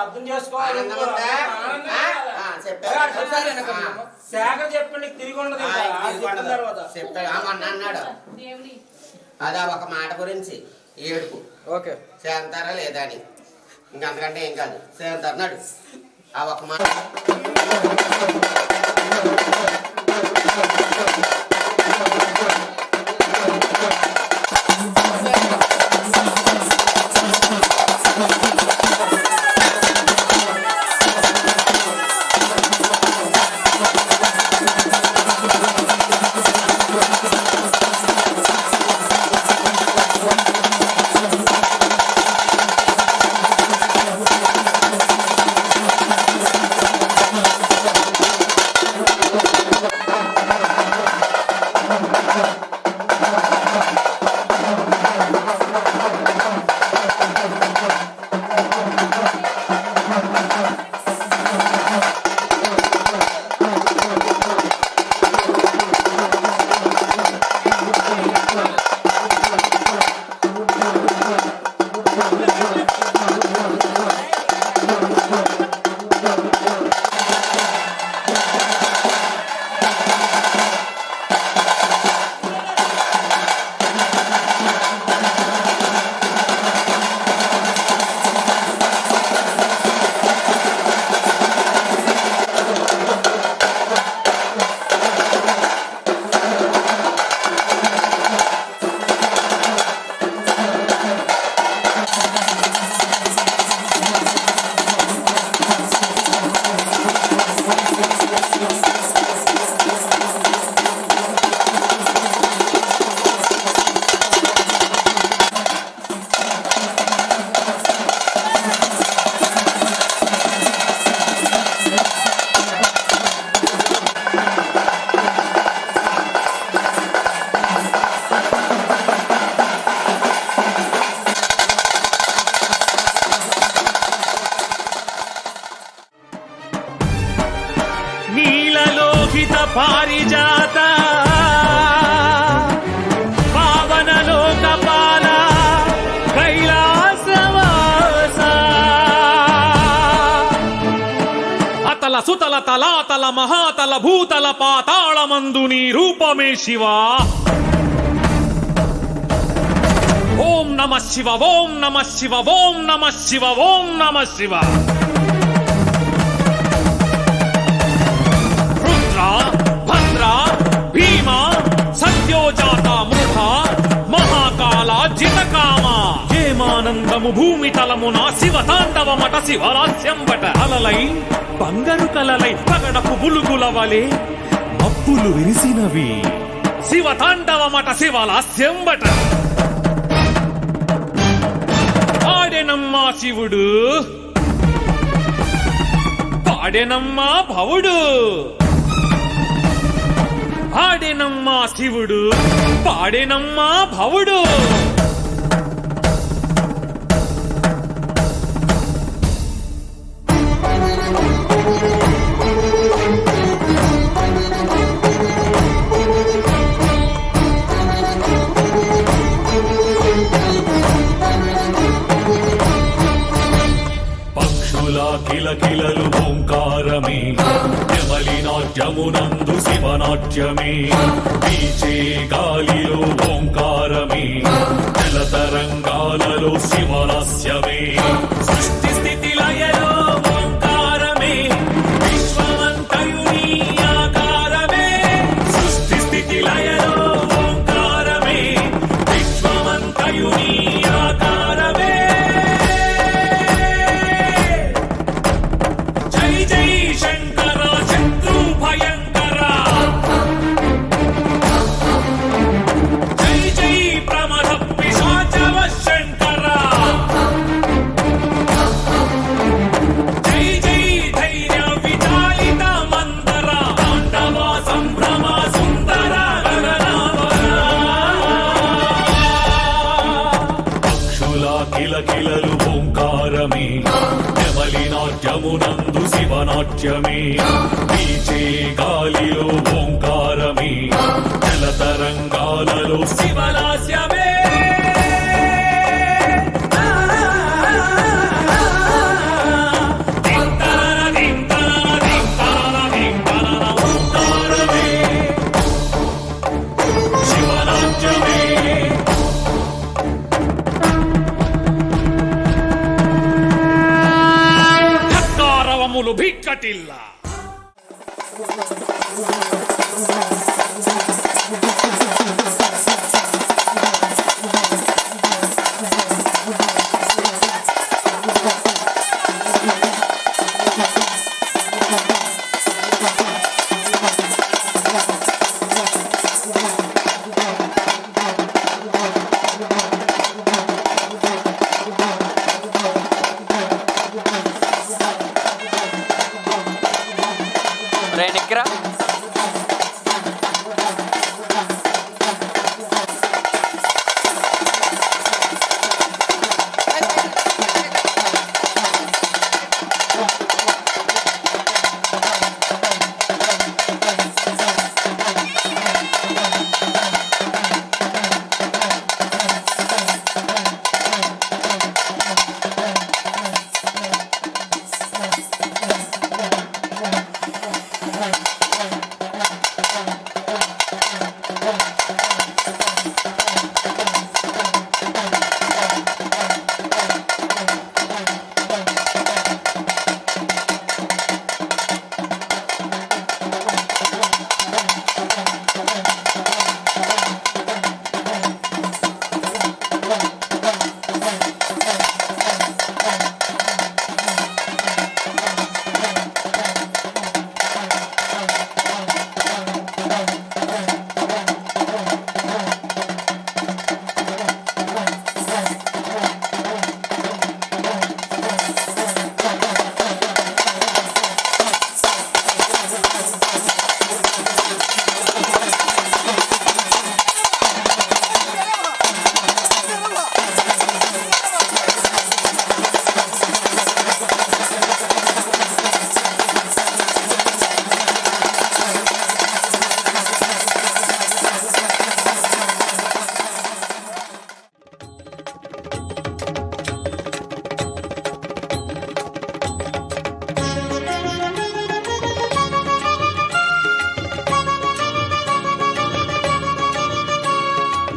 అర్థం చేసుకోవాలి. శాఖ చెప్పండి తిరిగి ఉండదు అన్నాడు. అదా ఒక మాట గురించి ఏడుపు ఓకే చేస్తారా లేదా అని, ఇంకంతకంటే ఏం కాదు. చేస్తాడు ఆ ఒక మాట. దాత పావన లోకపాల కైలాసవాస అతల సుతల తలాతల మహాతల భూతల పాతాళమందు నీ రూపమే శివా. ఓం నమ శివ ఓం నమ శివ ఓం నమ శివ ఓం నమ శివ. రుద్ర భద్ర భీమ సత్యోజాత మృధ మహాకాల జితకామ ఏమానందము భూమి తలమున శివ తాండవమట శివరాస్యం బట. అలలై బంగారు కలలై పగడపు బులుగుల వలె మబ్బులు విరిసినవి శివ తాండవమట శివలాస్యం బట. ఆడెనమ్మా శివుడు పాడెనమ్మా భవుడు. ఆడెనమ్మా శివుడు పాడెనమ్మా భవుడు. కిలకిలలు ఓంకారమే యమలినాట్యమునందు శివనాట్యమే. పీచే గాలిలో ఓంకారమే జలతరంగాలలో శివలాస్యమే. సృష్టి స్థితి లయలో ఓంకారమే విశ్వమంతయుని ఆకారమే. సృష్టి స్థితి లయలో ఓంకారమే విశ్వమంతయుని ఆకారమే. జై శంకర శత్రు భయంకర జై జై ప్రమద పిశాచవ శంకర జై జై ధైర్య విచాలిత మందర తాండవ సంభ్రమ సుందర గగనావర. పక్షుల కిలకిలలు ఓంకారమే యమలినాట్యమునందు శివనాట్యమే. పీచే గాలిలో ఓంకారమే జలతరంగాలలో శివలాస్యమే. ఓంకారమే శివనాట్యమే. ధక్కారవములు భిక్కటిల్లా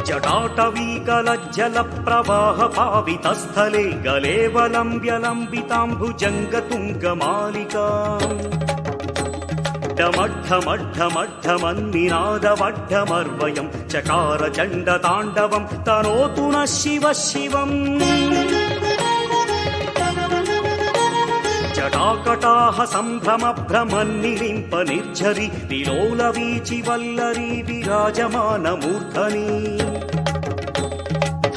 जटाटवीकलज्जलप्रवाहपावितस्थले गलेवलम्ब्यलम्बिताम्बुजङ्गतुङ्गमालिकाम् डमड्ढमड्ढमड्ढमन्निनादवड्ढमर्वयं चकार चण्डताण्डवं तनोतु नः शिवः शिवम् जटाकटाह सम्भ्रमभ्रमन्निलिम्प निर्झरि विलोलवीचि वल्लरी विराजमानमूर्धनि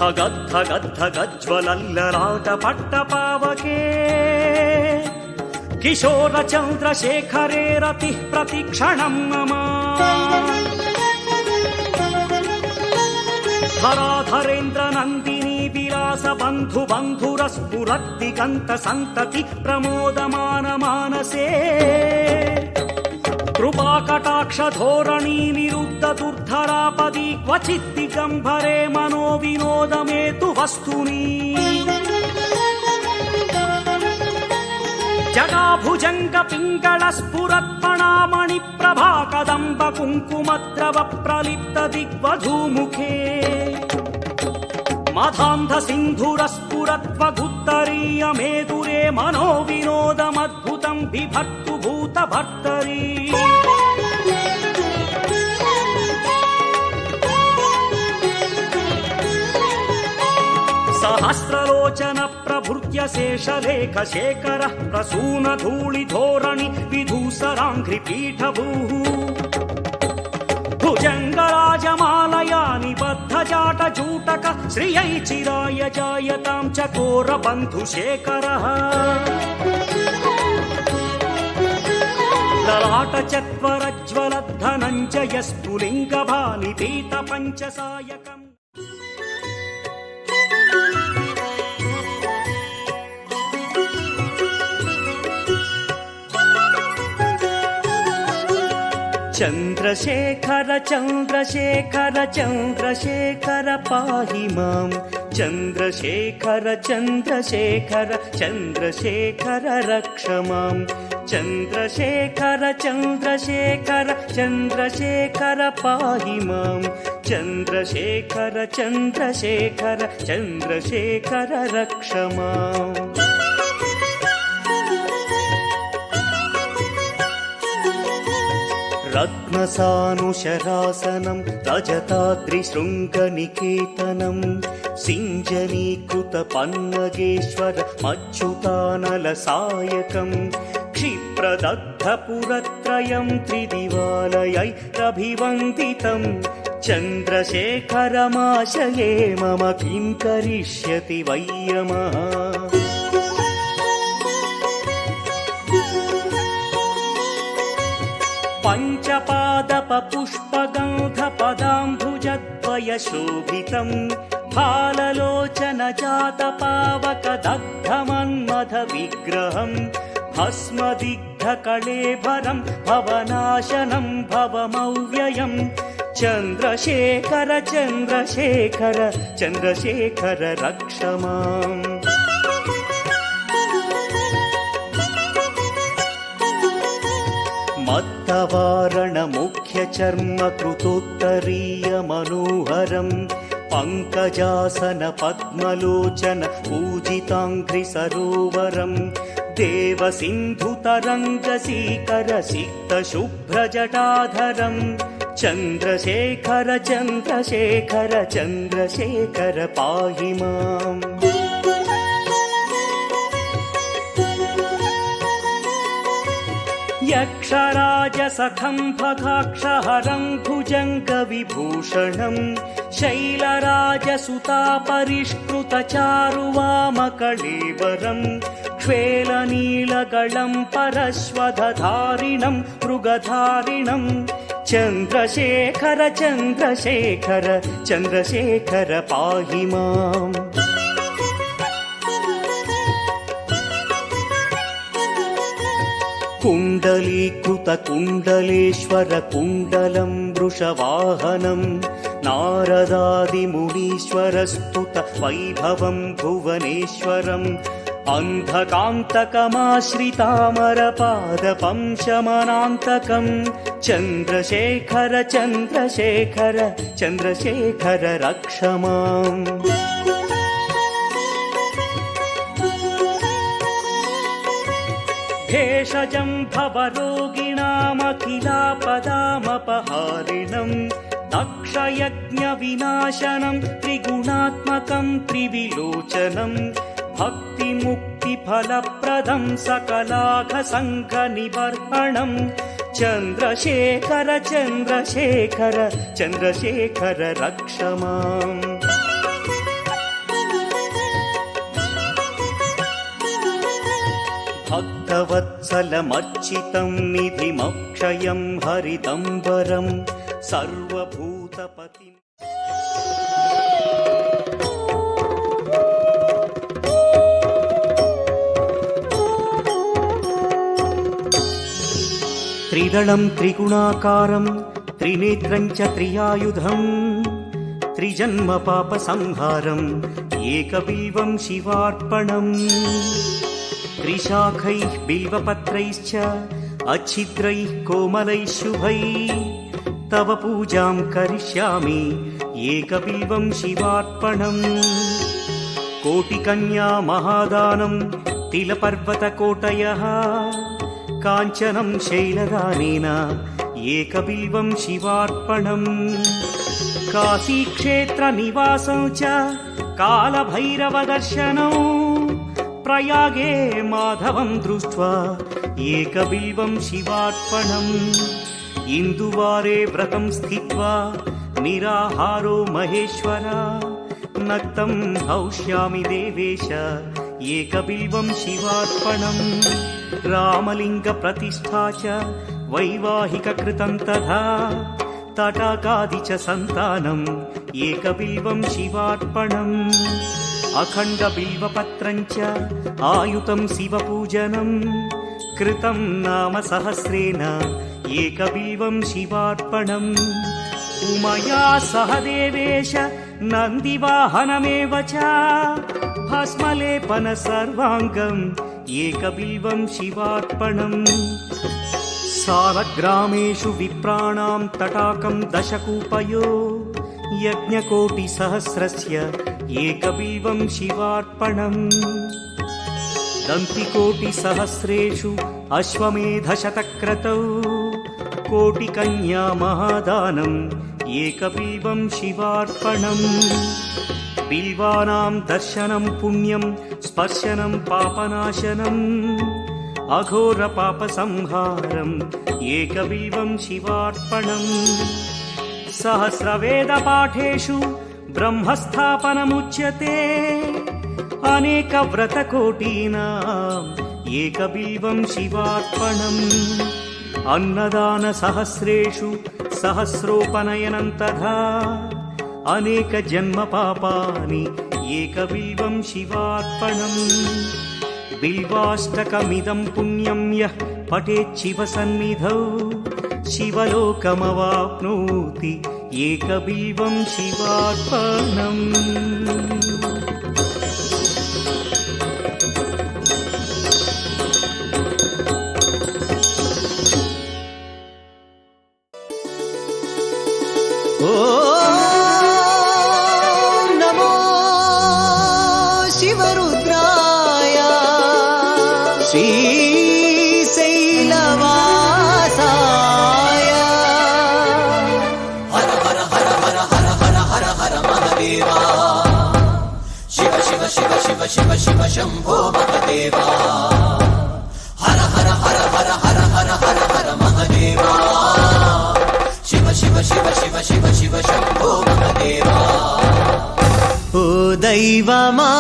धगद्धगद्धगज्ज्वलल्ललाटपट्टपावके किशोरचन्द्रशेखरे रतिः प्रतिक्षणं मम धराधरेन्द्रनन्दिनी विलासबन्धुबन्धुरस्फुरद्दिगन्तसन्तति प्रमोदमानमानसे कृपाकटाक्षधोरणी निरुद्धदुर्धरापदी क्वचित् दिगम्बरे मनो विनोदमेतु वस्तुनि जटाभुजङ्ग पिङ्गळ स्फुरत्पणामणि प्रभा कदम्ब कुङ्कुमद्रव प्रलिप्त दिग्वधूमुखे मधान्ध सिन्धुर स्फुरत्वगुत्तरीय मेदुरे मनो विनोदमद्भुतं बिभर्तु भूत भर्तरी सहस्रलोचन प्रभृत्य शेषलेख शेखर प्रसून धूलि धोरणि विधूसराङ्घ्रिपीठभूः भुजङ्गराजमालया निबद्धजाटजूटक श्रियै चिराय जायतां चकोरबन्धुशेखरः ललाटचत्वरज्वलद्धनञ्जय स्फुलिङ्गभानिपीतपञ्चसायकम् चन्द्रशेखर चन्द्रशेखर चन्द्रशेखर पाहि मां चन्द्रशेखर चन्द्रशेखर चन्द्रशेखर रक्ष मां चन्द्रशेखर चन्द्रशेखर चन्द्रशेखर पाहि मां चन्द्रशेखर चन्द्रशेखर चन्द्रशेखर रक्ष माम् रत्नसानुशरासनं रजताद्रिशृङ्गनिकेतनं सिञ्जनीकृतपन्नगेश्वर मच्युतानलसायकं क्षिप्रदग्धपुरत्रयं त्रिदिवालयैरभिवन्दितं चन्द्रशेखरमाशये मम किं करिष्यति वै यमः पञ्चपादपपुष्पगन्धपदाम्बुजद्वयशोभितं फाललोचनजातपावकदग्धमन्मथविग्रहं भस्मदिग्धकळेभरं भवनाशनं भवमव्ययं चन्द्रशेखर चन्द्रशेखर चन्द्रशेखर रक्ष माम् मत्तवारणमुख्यचर्मकृतोत्तरीयमनोहरं पङ्कजासन पूजिताङ्घ्रिसरोवरं देवसिन्धुतरङ्गसीकरसिक्तशुभ्रजटाधरं चन्द्रशेखर चन्द्रशेखर चन्द्रशेखर पाहि माम् यक्षराजसखं भगाक्षहरं भुजङ्गविभूषणं शैलराजसुतापरिष्कृतचारुवामकळेबरं क्ष्वेलनीलगलं परश्वधधारिणं मृगधारिणं चन्द्रशेखर चन्द्रशेखर चन्द्रशेखर पाहि माम् कुण्डलीकृतकुण्डलेश्वर कुण्डलं वृषवाहनं नारदादिमुनीश्वरस्तुत वैभवं भुवनेश्वरं अन्धकान्तकमाश्रितामरपादपं चन्द्रशेखर चन्द्रशेखर चन्द्रशेखर रक्ष माम् भेषजं भवरोगिणामखिलापदामपहारिणम् दक्षयज्ञविनाशनं त्रिगुणात्मकं त्रिविलोचनं भक्तिमुक्तिफलप्रदं सकलाघसङ्घनिबर्हणं चन्द्रशेखर चन्द्रशेखर चन्द्रशेखर रक्ष माम् भक्तवत्सलमर्चितं निधिमक्षयं हरिदम्बरं सर्वभूतपतिम् त्रिदलं त्रिगुणाकारं त्रिनेत्रं च त्रियायुधं त्रिजन्मपापसंहारम् एकबिल्वं शिवार्पणम् त्रिशाखैः बिल्वपत्रैश्च अच्छिद्रैः कोमलैः शुभैः तव पूजां करिष्यामि एकबिल्वं शिवार्पणम् कोटिकन्या महादानं तिलपर्वतकोटयः काञ्चनं शैलदानेन एकबिल्वं शिवार्पणम् काशीक्षेत्रनिवासं च कालभैरवदर्शनौ प्रयागे माधवं दृष्ट्वा एकबिल्वं शिवार्पणम् इन्दुवारे व्रतं स्थित्वा निराहारो महेश्वर नक्तं हौष्यामि देवेश एकबिल्वं शिवार्पणम् रामलिङ्गप्रतिष्ठा च वैवाहिककृतं तथा तटाकादि च सन्तानम् एकबिल्वं शिवार्पणम् अखण्डबिल्वपत्रं च आयुतं शिवपूजनं कृतं नाम सहस्रेण एकबिल्वं शिवार्पणम् उमया सह देवेश नन्दिवाहनमेव च भस्मलेपन सर्वाङ्गम् एकबिल्वं शिवार्पणम् सालग्रामेषु विप्राणां तटाकं दशकूपयो यज्ञकोटिसहस्रस्य एकबिल्वं शिवार्पणम् दन्तिकोटिसहस्रेषु अश्वमेधशतक्रतौ कोटिकन्या महादानम् एकबिल्वं शिवार्पणम् बिल्वानां दर्शनं पुण्यं स्पर्शनं पापनाशनम् अघोरपापसंहारम् एकबिल्वं शिवार्पणम् सहस्रवेदपाठेषु ब्रह्मस्थापनमुच्यते अनेकव्रतकोटीनाम् एकबिल्वं शिवार्पणम् अन्नदानसहस्रेषु सहस्रोपनयनं तथा अनेकजन्मपापानि एकबिल्वं शिवार्पणम् बिल्वाष्टकमिदं पुण्यं यः पठेत् शिवसन्निधौ शिवलोकमवाप्नोति एकबिल्वं शिवार्पणम् नमो शिवरुद्राय श्रीशैलवासाय हर हर हर हर हर हर हर हर महादेवा शिव शिव शिव शिव शिव शिव शंभो महादेवा हर हर हर हर हर हर हर हर महादेवा शिव शिव शिव शिव शिव शिव शंभो महादेवा ओ दैवमा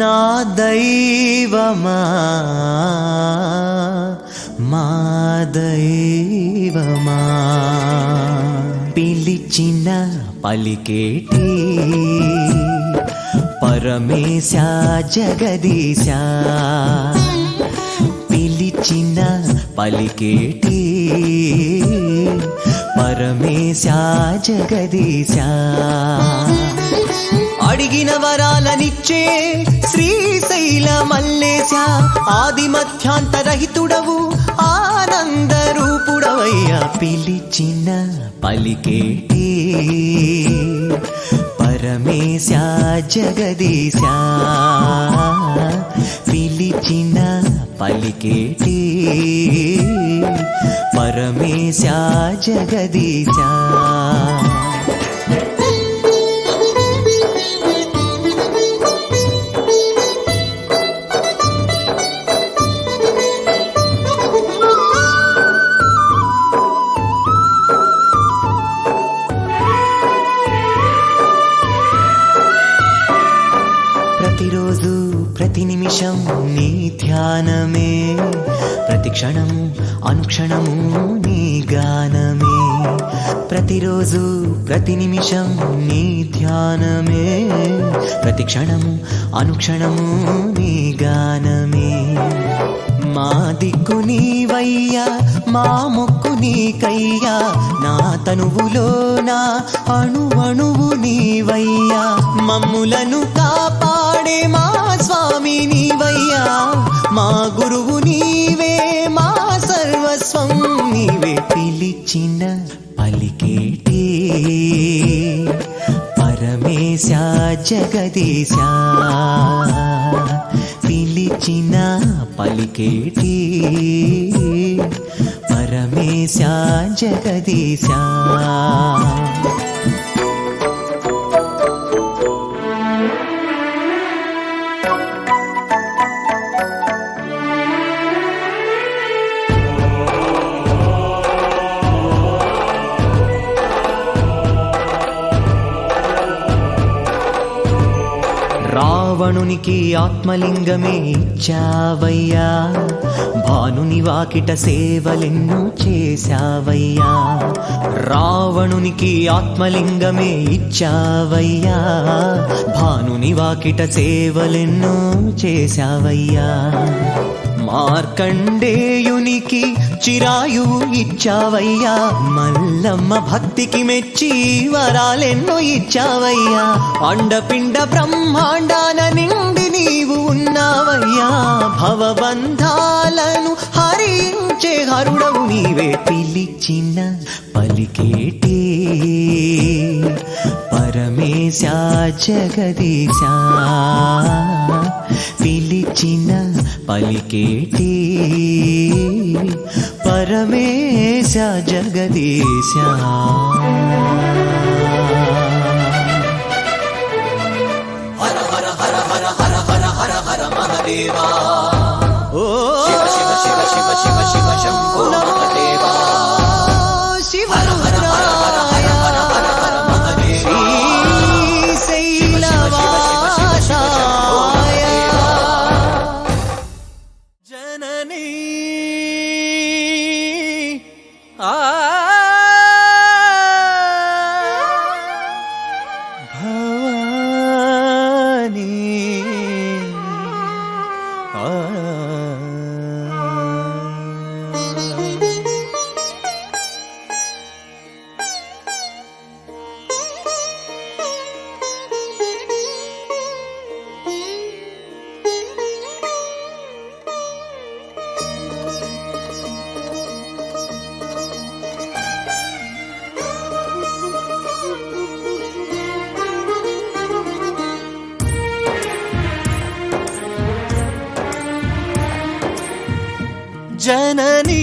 నా దైవమా మా దైవమా పిలిచిన పలికేటి పరమేశ జగదీశ పిలిచిన పలికేటి పరమేశా జగదీశా అడిగిన వరాలనిచ్చే శ్రీశైల మల్లేశ ఆది మధ్యాంతరహితుడవు ఆనంద రూపుడవయ్యా పిలిచిన పలికేటి పరమేశా జగదీశా పిలిచిన పలికేటి పరమేశా జగదీశా ప్రతిరోజు ప్రతి నిమిషం నీ ధ్యానమే ప్రతి క్షణము అనుక్షణము నీ గానమే ప్రతిరోజు ప్రతి నిమిషం నీ ధ్యానమే ప్రతి క్షణము అనుక్షణము నీ గానమే మా దిక్కు నీవయ్యా మా మొక్కు నీకయ్యా నా తనువులోన అణువణువు నీవయ్యా మమ్ములను కాపాడే మా స్వామి నీవయ్యా మా గురువు నీవే మా సర్వస్వం నీవే పిలిచిన పలికేటి పరమేశా జగదీశా పిలిచిన పలికేటి పరమేశా జగదీశా రావణునికి ఆత్మలింగమే ఇచ్చావయ్యా భానుని వాకిట సేవలెన్నో చేశావయ్యా రావణునికి ఆత్మలింగమే ఇచ్చావయ్యా భానుని వాకిట సేవలెన్నో చేశావయ్యా మార్కండేయునికి చిరాయువు ఇచ్చావయ్యా మల్లమ్మ భక్తికి మెచ్చి వరాలెన్నో ఇచ్చావయ్యా అండపిండ బ్రహ్మాండాన నిండి నీవు ఉన్నావయ్యా భవబంధాలను హరించే హరుడవు నీవే పిలిచిన పలికేటి పరమేశా జగదీశా పిలిచిన పలికేటి పరమేశా జగదీశా హర హర హర హర హర హర హర హర మహదేవా ఓ శివ శివ శివ శివ శివ శివ శంభో మహదేవా శివ హర హర హర హర హర హర హర హర మహదేవా శ్రీశైలవాసాయ జననీ భవానీ జననీ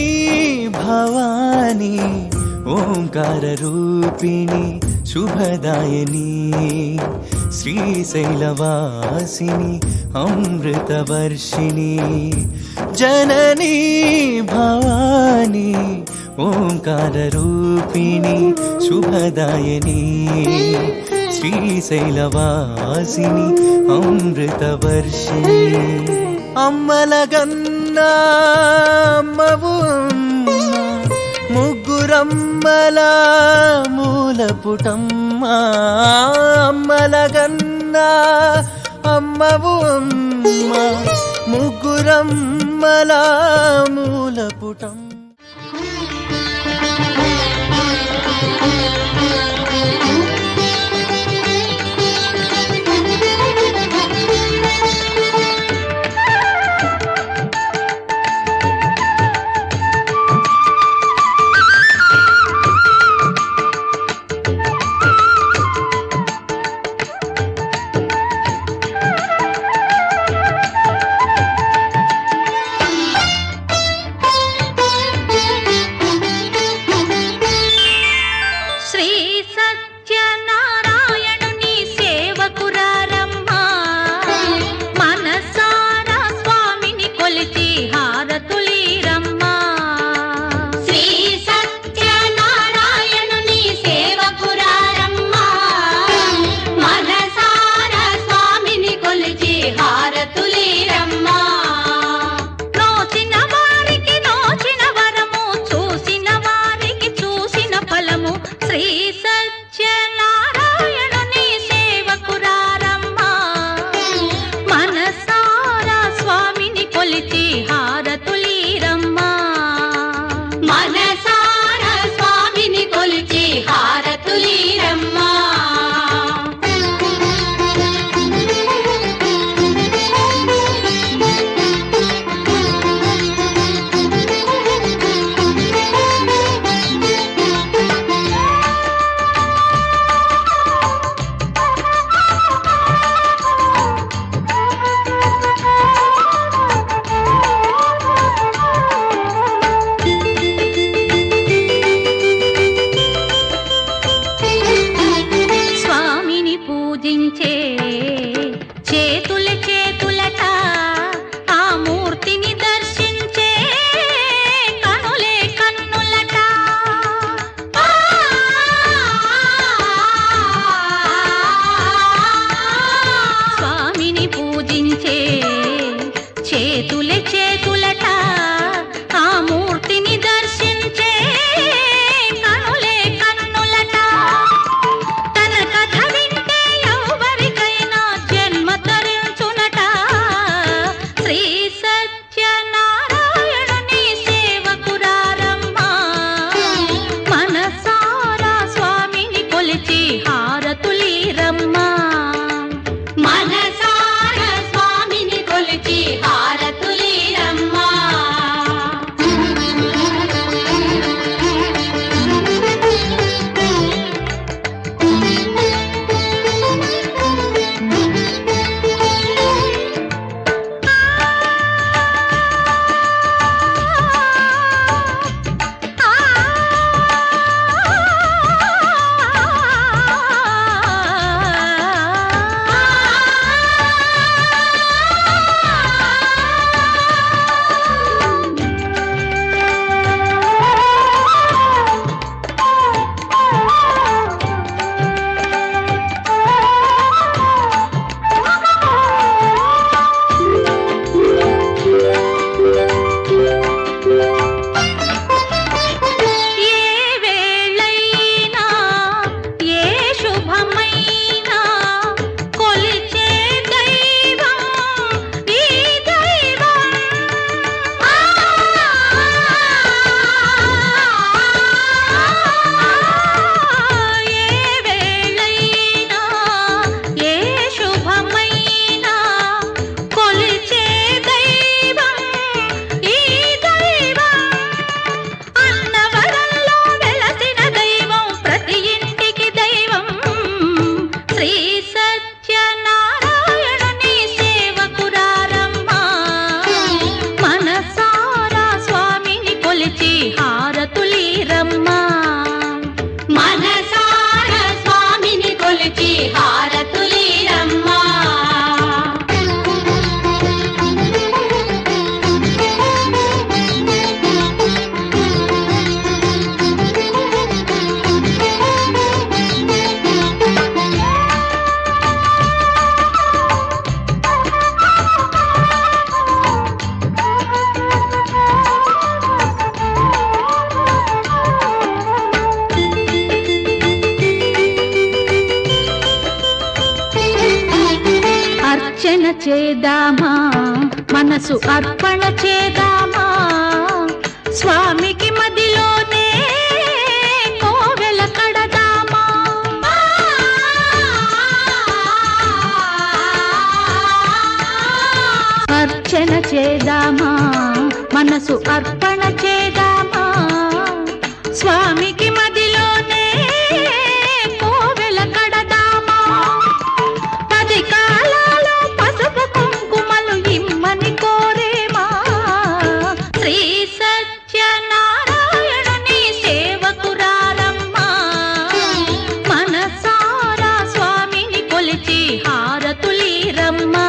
భవానీ ఓంకార రూపిణి శుభదాయని శ్రీశైలవాసిని అమృతవర్షిణి జననీ భవానీ ఓంకార రూపిణి శుభదాయని శ్రీశైలవాసిని అమృతవర్షిణి అమ్మలగన్నా అమ్మవు ముగ్గురమ్మల మూలపుటమ్మ అమ్మలగన్నా అమ్మవు అమ్మ ముగ్గురమ్మల మూలపుటం చేద్దామా, మనసు అర్పణ చేద్దామా, స్వామికి మదిలోనే కోవెల చేద్దామా, మనసు అర్పణ చేద్దామా, స్వామికి మదిలోనే కోవెల కడదామా, 10 కాలాలో పసుపు కుంకుమలు ఇమ్మని కోరేమా, శ్రీ సత్యనారాయణుని సేవకురారమ్మా, మనసారా స్వామిని కొలిచి హారతులీరమ్మా,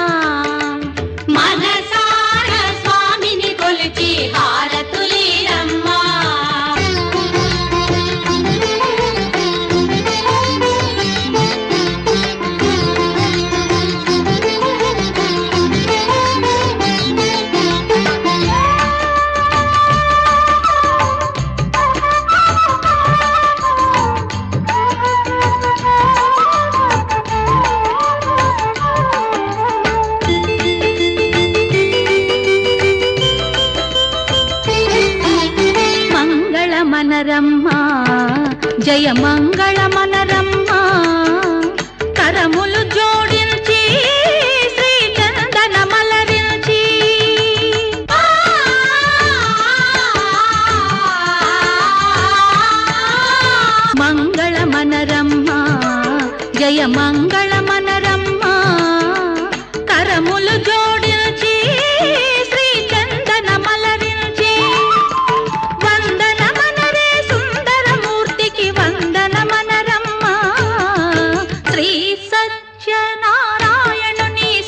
మనసారా స్వామిని కొలిచి హారతులీరమ్మా. మంగళమనరమ్మా, జయ మంగళమనరమ్మా, కరములు జోడించి శ్రీ చందనమలరించి, మంగళమనరమ్మా, జయ మంగళమనరమ్మా, కరములు జోడించి శ్రీ చందనమలరించి, వందనమనరే సుందరమూర్తికి వందనమనరమ్మా, శ్రీ సత్యనారాయణుని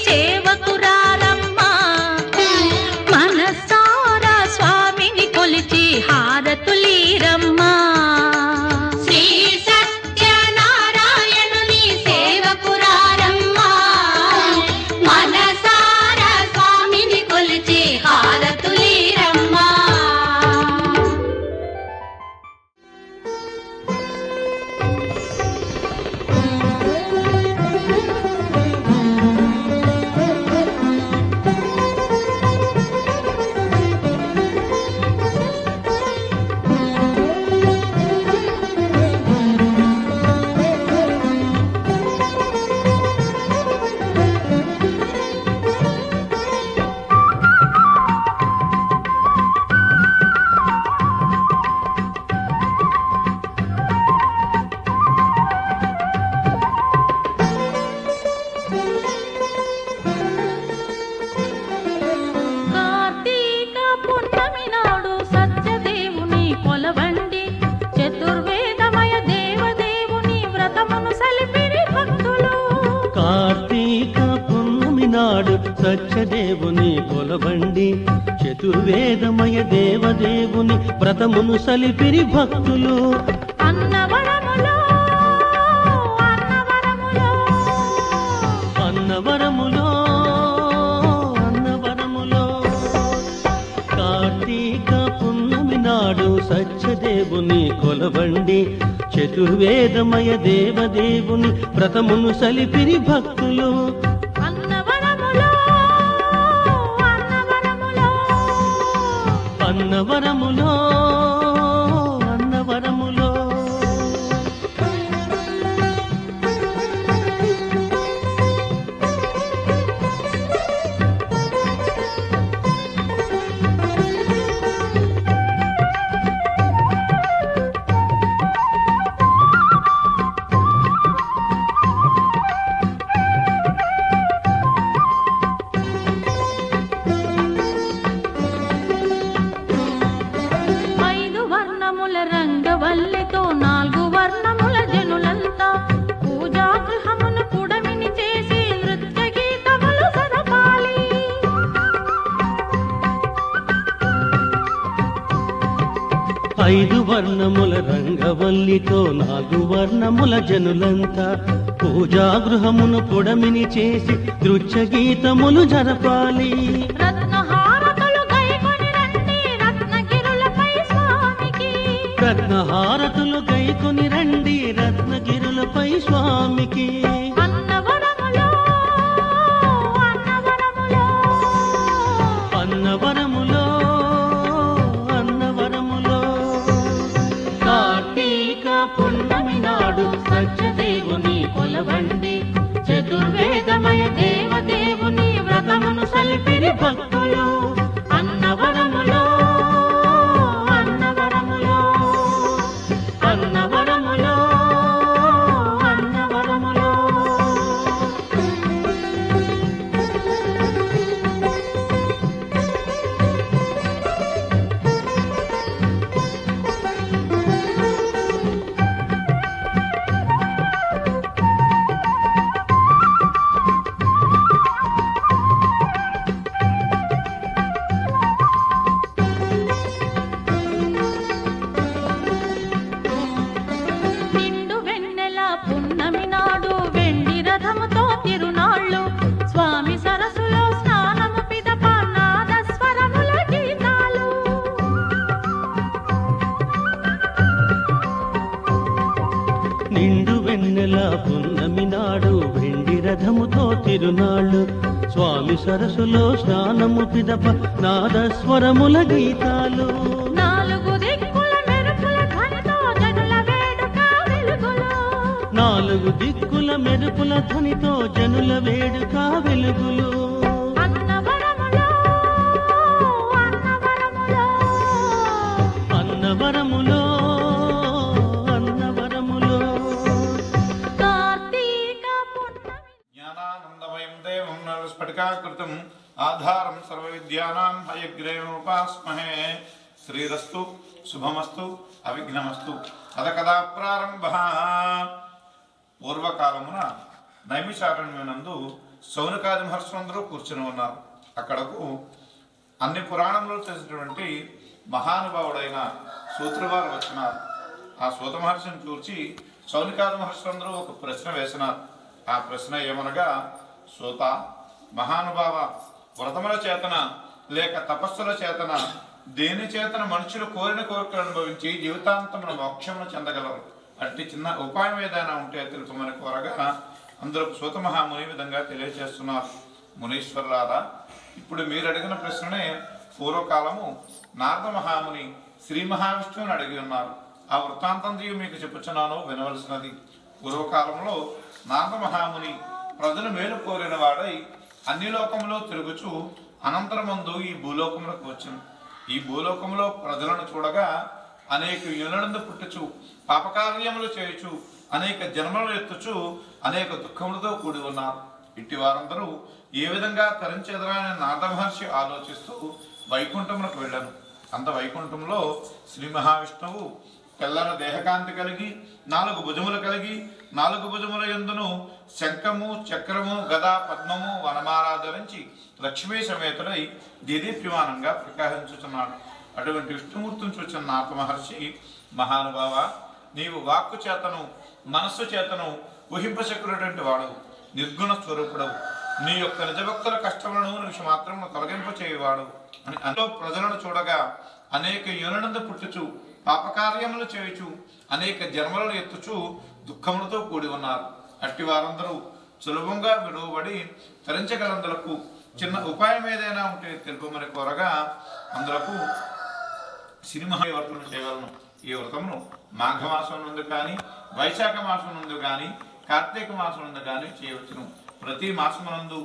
సేవకురారమ్మా, మనసారా స్వామిని కొలిచి హారతులీరమ్మా, శ్రీ సత్యనారాయణుని సేవకురారమ్మా, మనసారా స్వామిని కొలిచి హారతులీరమ్మా. కార్తీక పున్నమి నాడు సత్యదేవుని కొలవండి, చతుర్వేదమయ దేవదేవుని వ్రతమును సలిపిరి భక్తులు. కార్తీక పున్నమి నాడు సత్యదేవుని కొలబండి, చతుర్వేదమయ దేవదేవుని వ్రతమును సలిపిరి భక్తులు. అన్నవరములో అన్నవరములో అన్నవరములో అన్నవరములో కార్తీక పున్నమి నాడు సత్యదేవుని కొలబండి, చతుర్వేదమయ దేవదేవుని వ్రతమును సలిపిరి భక్తులు. అన్నవరములో అన్నవరములో అన్నవరములో అన్నవరములో ఐదు వర్ణముల రంగవల్లితో 4 వర్ణముల జనులంతా పూజా గృహమును పుడమిని చేసి నృత్య గీతములు సరపాలి. 5 వర్ణముల రంగవల్లితో 4 వర్ణముల జనులంతా పూజాగృహమును పొడమిని చేసి నృత్య గీతములు జరపాలి. రత్నహారతులు గైకొని రండి రత్నగిరులపై స్వామికి, రత్నహారతులు గైకొని రండి రత్నగిరులపై స్వామికి. అన్నవరములో అన్నవరములో అన్నవరములో అన్నవరములో కార్తీక పున్నమి నాడు సత్యదేవుని కొలవండి, చతుర్వేదమయ దేవదేవుని వ్రతమును సలిపిరి భక్తులు. వెన్నెల పున్నమి నాడు వెండి రథముతో తిరునాళ్ళు స్వామి సరస్సులో స్నానము పిదప నాదస్వరముల గీతాలు నాలుగు దిక్కుల మెరుపుల ధ్వనితో జనుల వేడుక వెలుగులు నాలుగు దిక్కుల మెరుపుల ధ్వనితో జనుల వేడుక వెలుగులు అన్నవరములో అన్నవరములో అన్నవరములో అన్నవరములో కార్తీక పున్నమి జ్ఞానానందమయం దేవం స్ఫటికాకృతం ఆధారం సర్వ విద్యానాం హయగ్రీవముపాస్మహే. శ్రీరస్తు శుభమస్తు అవిఘ్నమస్తు. అద కదా ప్రారంభ. పూర్వకాలమున నైమిషారణ్యనందు శౌనకాది మహర్షులందరూ కూర్చుని ఉన్నారు. అక్కడకు అన్ని పురాణంలో చేసినటువంటి మహానుభావుడైన సూత్రవారు వచ్చినారు. ఆ సూత మహర్షిని చూచి శౌనకాది మహర్షులందరూ ఒక ప్రశ్న వేసినారు. ఆ ప్రశ్న ఏమనగా, సూత మహానుభావ, వ్రతముల చేతన లేక తపస్సుల చేతన దేని చేతన మనుషులు కోరిన కోరికలు అనుభవించి జీవితాంతమున మోక్షమును చెందగలరు? అట్టి చిన్న ఉపాయం ఏదైనా ఉంటే తెలుపమని కోరగా అందరూ సూత మహాముని విధంగా తెలియజేస్తున్నారు. మునీశ్వరులారా, ఇప్పుడు మీరు అడిగిన ప్రశ్ననే పూర్వకాలము నారద మహాముని శ్రీ మహావిష్ణువుని అడిగి ఉన్నారు. ఆ వృత్తాంతంతో మీకు చెప్పుచున్నాను, వినవలసినది. పూర్వకాలంలో నారద మహాముని ప్రజలు మేలు కోరిన వాడై అన్ని లోకములో తిరుగుచు అనంతరమందు ఈ భూలోకములకు వచ్చును. ఈ భూలోకములో ప్రజలను చూడగా అనేక యునులందు పుట్టుచు పాపకార్యములు చేయుచు అనేక జన్మలు ఎత్తుచు అనేక దుఃఖములతో కూడి ఉన్నారు. ఇట్టి వారందరూ ఏ విధంగా తరించెదరని నారద మహర్షి ఆలోచిస్తూ వైకుంఠములకు వెళ్ళాను. అంత వైకుంఠంలో శ్రీ మహావిష్ణువు తెల్లని దేహకాంతి కలిగి 4 భుజములు కలిగి 4 భుజముల యందును శంఖము చక్రము గదా పద్మము వనమాల ధరించి లక్ష్మీ సమేతుడై దేదీప్యమానంగా ప్రకాశించుతున్నాడు. అటువంటి విష్ణుమూర్తిని చూచిన నారద మహర్షి, మహానుభావ, నీవు వాక్కు చేతను మనస్సు చేతను ఊహింపశక్కునటువంటి వాడు, నిర్గుణ స్వరూపుడవు, నీ యొక్క నిజభక్తుల కష్టములను నిమిష మాత్రము తొలగింప చేయవాడు అని అందులో ప్రజలను చూడగా అనేక యోనులందు పుట్టుచు పాపకార్యములు చేయుచు అనేక జన్మలను ఎత్తుచు దుఃఖములతో కూడి ఉన్నారు. అట్టి వారందరూ సులభంగా విడువబడి తరించగలందులకు చిన్న ఉపాయం ఏదైనా ఉంటే తెలుపమని కోరగా అందులకు సినిమా వ్రతం చేయగలను. ఈ వ్రతమును మాఘమాసం నుండి కానీ వైశాఖ మాసం నుండి కానీ కార్తీక మాసం నుండి కానీ చేయవచ్చును. ప్రతి మాసమునందు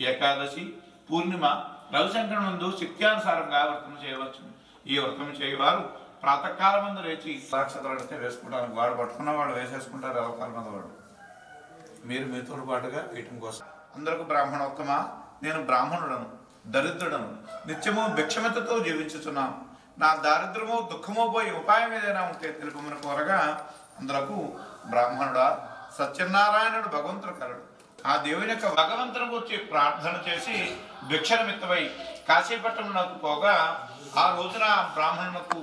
ఏకాదశి పూర్ణిమ రవిశంకర నందు శక్త్యానుసారంగా వ్రతం చేయవచ్చును. ఈ వ్రతం చేయవారు ప్రాతకాలం ముందు లేచి సాక్షతలు అడితే వేసుకుంటారు. వాడు పట్టుకున్న వాళ్ళు వేసేసుకుంటారు. అవకాలం మీద వాడు మీరు మీతో పాటుగా వేయటం కోసం. అందరికి బ్రాహ్మణోత్తమ, నేను బ్రాహ్మణుడను, దరిద్రుడను, నిత్యము భిక్షమితతో జీవించుతున్నాను. నా దారిద్రము దుఃఖము పోయి ఉపాయం ఏదైనా ఉంటే తెలుపమని కోరగా అందరకు బ్రాహ్మణుడా, సత్యనారాయణుడు భగవంతుడు కలడు. ఆ దేవుని యొక్క భగవంతుని గురించి ప్రార్థన చేసి భిక్షనిమిత్తమై కాశీపట్నంలోకి పోగా ఆ రోజున బ్రాహ్మణులకు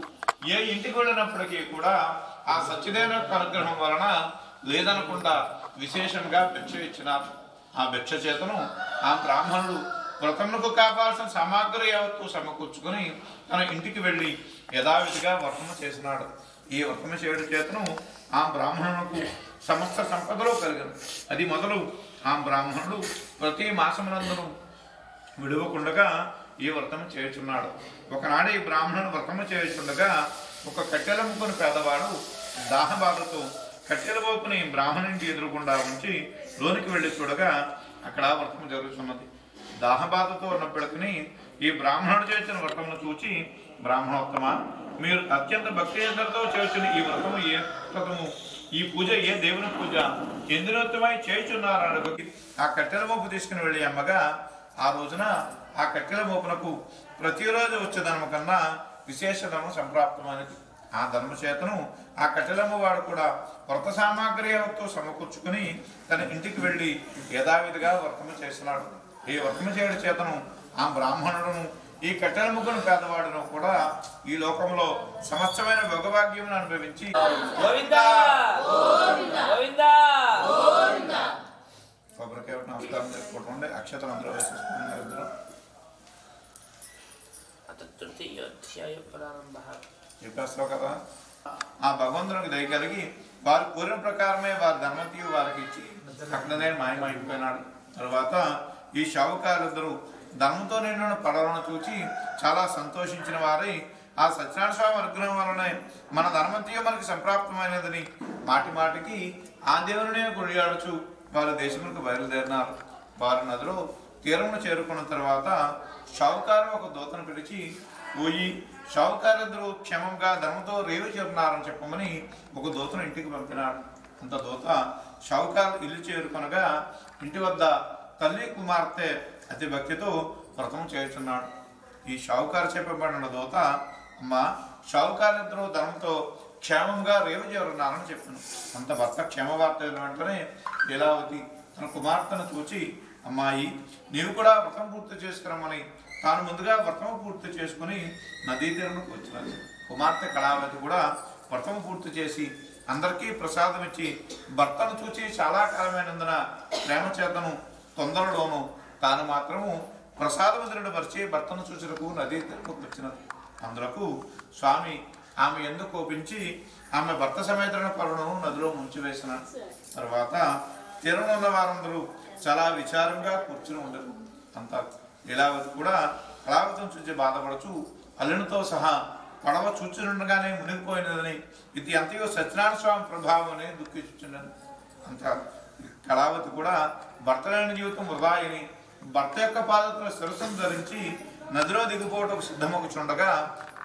ఏ ఇంటికి వెళ్ళినప్పటికీ కూడా ఆ సత్యదేవుని యొక్క అనుగ్రహం వలన లేదనకుండా విశేషంగా భిక్ష ఇచ్చినారు. ఆ భిక్ష చేతను ఆ బ్రాహ్మణుడు వ్రతములకు కావాల్సిన సామాగ్రి యావత్తు సమకూర్చుకుని తన ఇంటికి వెళ్ళి యథావిధిగా వ్రతము చేసినాడు. ఈ వ్రతము చేయడం చేతను ఆ బ్రాహ్మణులకు సమస్త సంపదలో కలిగను. అది మొదలు ఆ బ్రాహ్మణుడు ప్రతి మాసమునందును విడువకుండగా ఈ వ్రతము చేయుచున్నాడు. ఒకనాడు ఈ బ్రాహ్మణుడు వ్రతము చేయుచుండగా ఒక కట్టెల ముక్కుని పేదవాడు దాహబాధతో కట్టెల వైపుని బ్రాహ్మణునికి ఎదురుకుండా ఉంచి లోనికి వెళ్ళి చూడగా అక్కడ వ్రతము జరుగుతున్నది. దాహబాధతో ఉన్నప్పటికీ ఈ బ్రాహ్మణుడు చేసిన వ్రతమును చూచి, బ్రాహ్మణోత్తమ, మీరు అత్యంత భక్తి శ్రద్ధలతో చేసిన ఈ వ్రతము ఏ వ్రతము, ఈ పూజ ఏ దేవుని పూజ, ఎందునోత్తమై చేయుచున్నారని ఆ కట్టెల మోపు తీసుకుని వెళ్ళి అమ్మగా ఆ రోజున ఆ కట్టెల మోపునకు ప్రతిరోజు వచ్చే ధర్మ కన్నా విశేష ధర్మం సంప్రాప్తమైనది. ఆ ధర్మచేతను ఆ కట్టెలమ్మ వాడు కూడా వ్రత సామాగ్రి యావత్తు సమకూర్చుకుని తన ఇంటికి వెళ్ళి యథావిధిగా వ్రతము చేస్తున్నాడు. ఈ వ్రతము చేయడం చేతను ఆ బ్రాహ్మణుడును ఈ కట్టెల ముగ్గును పేదవాడును కూడా ఈ లోకంలో సమస్తమైన భోగభాగ్యమును అనుభవించి కొబ్బరికాయ నమస్కారం చేసుకోవటం అక్షతలు అందరూ వేసేసుకుంటున్నారు. ఇద్దరు చెప్పేస్తావు కదా. ఆ భగవంతునికి దయ కలిగి వారు కోరిన ప్రకారమే వారి ధర్మతీయు వారికి ఇచ్చి అక్కడనే మాయమైపోయినాడు. తరువాత ఈ షావుకారులిద్దరూ ధర్మంతో నిండిన పడవలను చూచి చాలా సంతోషించిన వారై ఆ సత్యనారాయణ స్వామి అనుగ్రహం వలనే మన ధర్మతీయ మనకి సంప్రాప్తమైనదని మాటి మాటికి ఆ దేవునినే కొనియాడుచు వారు దేశములకు బయలుదేరినారు. వారు నదిలో తీరమును చేరుకున్న తర్వాత షావుకారు ఒక దూతను పిలిచి, పోయి షావుకారులిద్దరూ క్షేమంగా ధర్మంతో రేవు చేరున్నారని చెప్పమని ఒక దూతను ఇంటికి పంపినాడు. అంత దూత షావుకారు ఇల్లు చేరుకొనగా ఇంటి వద్ద తల్లి కుమార్తె అతి భక్తితో వ్రతం చేస్తున్నాడు. ఈ షావుకారు చెప్పబడిన దూత, అమ్మ షావుకారులిద్దరూ ధర్మంతో క్షేమంగా రేవు చేరున్నారని చెప్పాను. అంత భర్త క్షేమ వార్త వెంటనే లీలావతి తన కుమార్తెను చూచి, అమ్మాయి నీవు కూడా వ్రతం పూర్తి చేసుకురమ్మని తాను ముందుగా వ్రతం పూర్తి చేసుకుని నదీ తీరంలోకి వచ్చినది. కుమార్తె కళావతి కూడా వ్రతం పూర్తి చేసి అందరికీ ప్రసాదం ఇచ్చి భర్తను చూచి చాలా కాలమైనందున ప్రేమ చేతను తొందరలోను తాను మాత్రము ప్రసాదము తినడు మరిచి భర్తను చూచుటకు నదీ తీరంలోకి వచ్చినది. అందులకు స్వామి ఆమె ఎందుకు కోపించి ఆమె భర్త సమేతన పరులను నదిలో ముంచివేసినాడు. తర్వాత తీరంలో ఉన్న వారందరూ చాలా విచారంగా కూర్చుని ఉండరు. అంత లీలావతి కూడా కళావతిని చూచి బాధపడుచు అల్లునితో సహా పడవ చూచుండగానే మునిగిపోయినదని ఇది అంతయో సత్యనారాయణ స్వామి ప్రభావం అని దుఃఖించుచున్నది. అంత కళావతి కూడా భర్త లేని జీవితం వృధాయని భర్త యొక్క పాదకుల శిరస్సును ధరించి నదిలో దిగిపోవటకు సిద్ధమవుచుండగా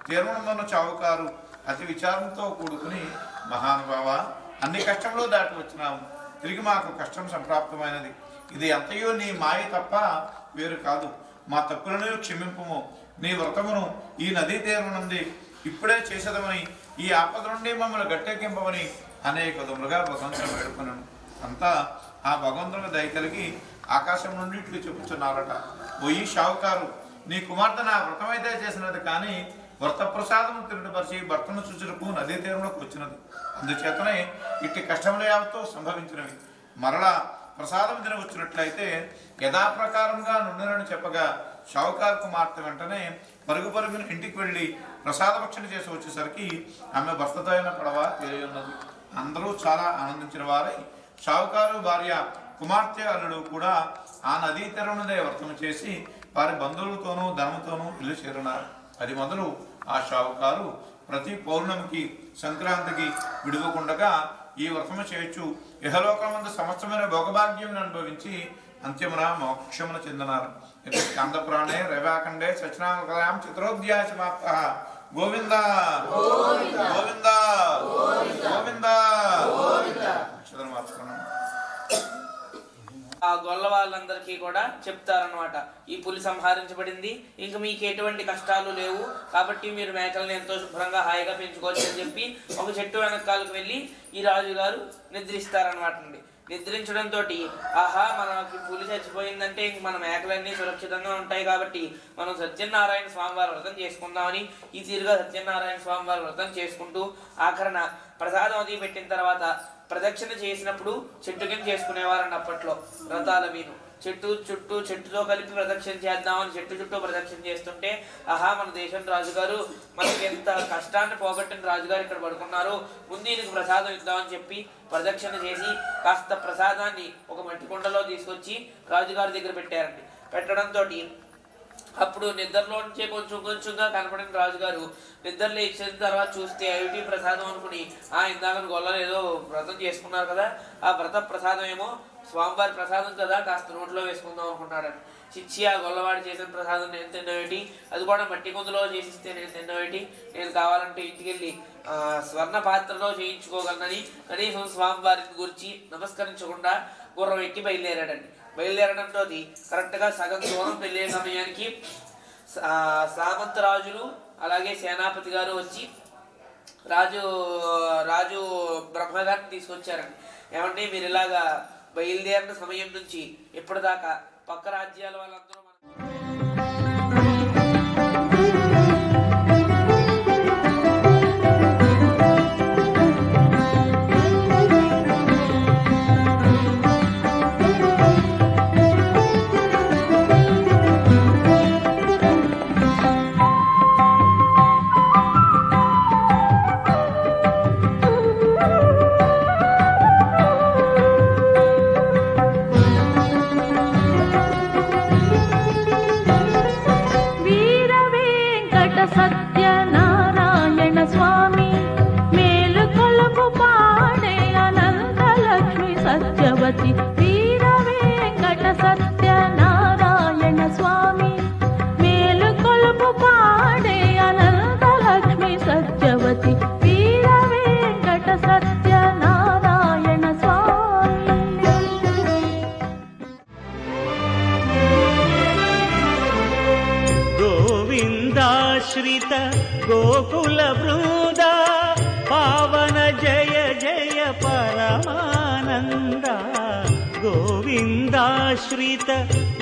తీర్మనందున్న చావుకారు అతి విచారంతో కూడుకుని, మహానుభావ అన్ని కష్టంలో దాటి వచ్చినాము, తిరిగి మాకు కష్టం సంప్రాప్తమైనది. ఇది అంతయో నీ మాయ తప్ప వేరు కాదు. మా తప్పులను క్షమింపుము. నీ వ్రతమును ఈ నదీ తీరమునంది ఇప్పుడే చేసేదమని ఈ ఆపద నుండి మమ్మల్ని గట్టెక్కింపమని అనేక విధములుగా భగవంతుని వేడుకున్నాను. అంతా ఆ భగవంతునికి దయ కలిగి ఆకాశం నుండి ఇట్లు చెప్పుచున్నారట, పోయి షావుకారు నీ కుమార్తె నా వ్రతమైతే చేసినది కానీ వ్రత ప్రసాదము తిరుడుపరిచి భర్తను చూచుటకు నదీ తీరంలోకి వచ్చినది. అందుచేతనే ఇట్టి కష్టములు యావత్తు సంభవించినవి. మరలా ప్రసాదం తినవచ్చినట్లయితే యథాప్రకారంగా నుండినని చెప్పగా షావుకారు కుమార్తె వెంటనే పరుగు పరుగున ఇంటికి వెళ్ళి ప్రసాదభక్షణ చేసి వచ్చేసరికి ఆమె భర్తతో అయిన పడవ తేలియున్నది. అందరూ చాలా ఆనందించిన వారై షావుకారు భార్య కుమార్తె అల్లుడు కూడా ఆ నదీ తీరమునదే వ్రతం చేసి వారి బంధువులతోనూ ధనముతోనూ ఇల్లు చేరున్నారు. అది మొదలు ఆ షావుకారు ప్రతి పౌర్ణమికి సంక్రాంతికి విడువకుండగా ఈ వ్రతము చేయొచ్చు ఇహలోకమందు సమస్తమైన భోగభాగ్యం అనుభవించి అంత్యమున మోక్షమున చెందినారు. స్కందపురాణే రవాఖండే సత్యనారాయణ చిత్రోధ్యాయ సమాప్త. గోవింద గోవింద గోవింద. అక్షరం మార్చుకున్నాం. ఆ గొల్ల వాళ్ళందరికీ కూడా చెప్తారనమాట, ఈ పులి సంహరించబడింది, ఇంక మీకు ఎటువంటి కష్టాలు లేవు, కాబట్టి మీరు మేకలను ఎంతో శుభ్రంగా హాయిగా పెంచుకోవచ్చు అని చెప్పి ఒక చెట్టు వెనకాలకు వెళ్ళి ఈ రాజుగారు నిద్రిస్తారనమాట అండి. నిద్రించడంతో ఆహా మనకి పులి చచ్చిపోయిందంటే ఇంక మన మేకలన్నీ సురక్షితంగా ఉంటాయి కాబట్టి మనం సత్యనారాయణ స్వామి వారి వ్రతం చేసుకుందామని ఈ తీరుగా సత్యనారాయణ స్వామి వారి వ్రతం చేసుకుంటూ ఆఖరణ ప్రసాదం అది పెట్టిన తర్వాత ప్రదక్షిణ చేసినప్పుడు చెట్టు కింద చేసుకునేవారండి అప్పట్లో వ్రతాల వీరు. చెట్టుతో కలిపి ప్రదక్షిణ చేద్దామని చెట్టు చుట్టూ ప్రదక్షిణ చేస్తుంటే ఆహా మన దేశం రాజుగారు మనకి ఎంత కష్టాన్ని పోగొట్టిన రాజుగారు ఇక్కడ పడుకున్నారు, ముందు ఈయనకు ప్రసాదం ఇద్దామని చెప్పి ప్రదక్షిణ చేసి కాస్త ప్రసాదాన్ని ఒక మట్టి కుండలో తీసుకొచ్చి రాజుగారి దగ్గర పెట్టారండి. పెట్టడంతో అప్పుడు నిద్రలో నుంచే కొంచెంగా కనపడిన రాజుగారు నిద్ర లేచిన తర్వాత చూస్తే అవిటి ప్రసాదం అనుకుని ఇందాక గొల్లలు ఏదో వ్రతం చేసుకున్నారు కదా, ఆ వ్రత ప్రసాదం ఏమో స్వామివారి ప్రసాదం కదా, కాస్త నోట్లో వేసుకుందాం అనుకున్నాడని. చిచ్చి ఆ గొల్లవాడు చేసిన ప్రసాదం నేను తిన్నవేటి, అది కూడా మట్టి కుందులో చేసిస్తే నేను తిన్నవేటి, నేను కావాలంటే ఇంటికి వెళ్ళి స్వర్ణ పాత్రలో చేయించుకోగలనని కనీసం స్వామివారిని గురించి నమస్కరించకుండా గుర్రం ఎక్కి బయలుదేరాడండి. బయలుదేరడంతో కరెక్ట్గా సగం దూరం వెళ్ళే సమయానికి సామంతరాజులు అలాగే సేనాపతి గారు వచ్చి రాజు బ్రహ్మగారిని తీసుకొచ్చారండి. ఏమంటే మీరు ఇలాగా బయలుదేరిన సమయం నుంచి ఇప్పటిదాకా పక్క రాజ్యాల వాళ్ళందరూ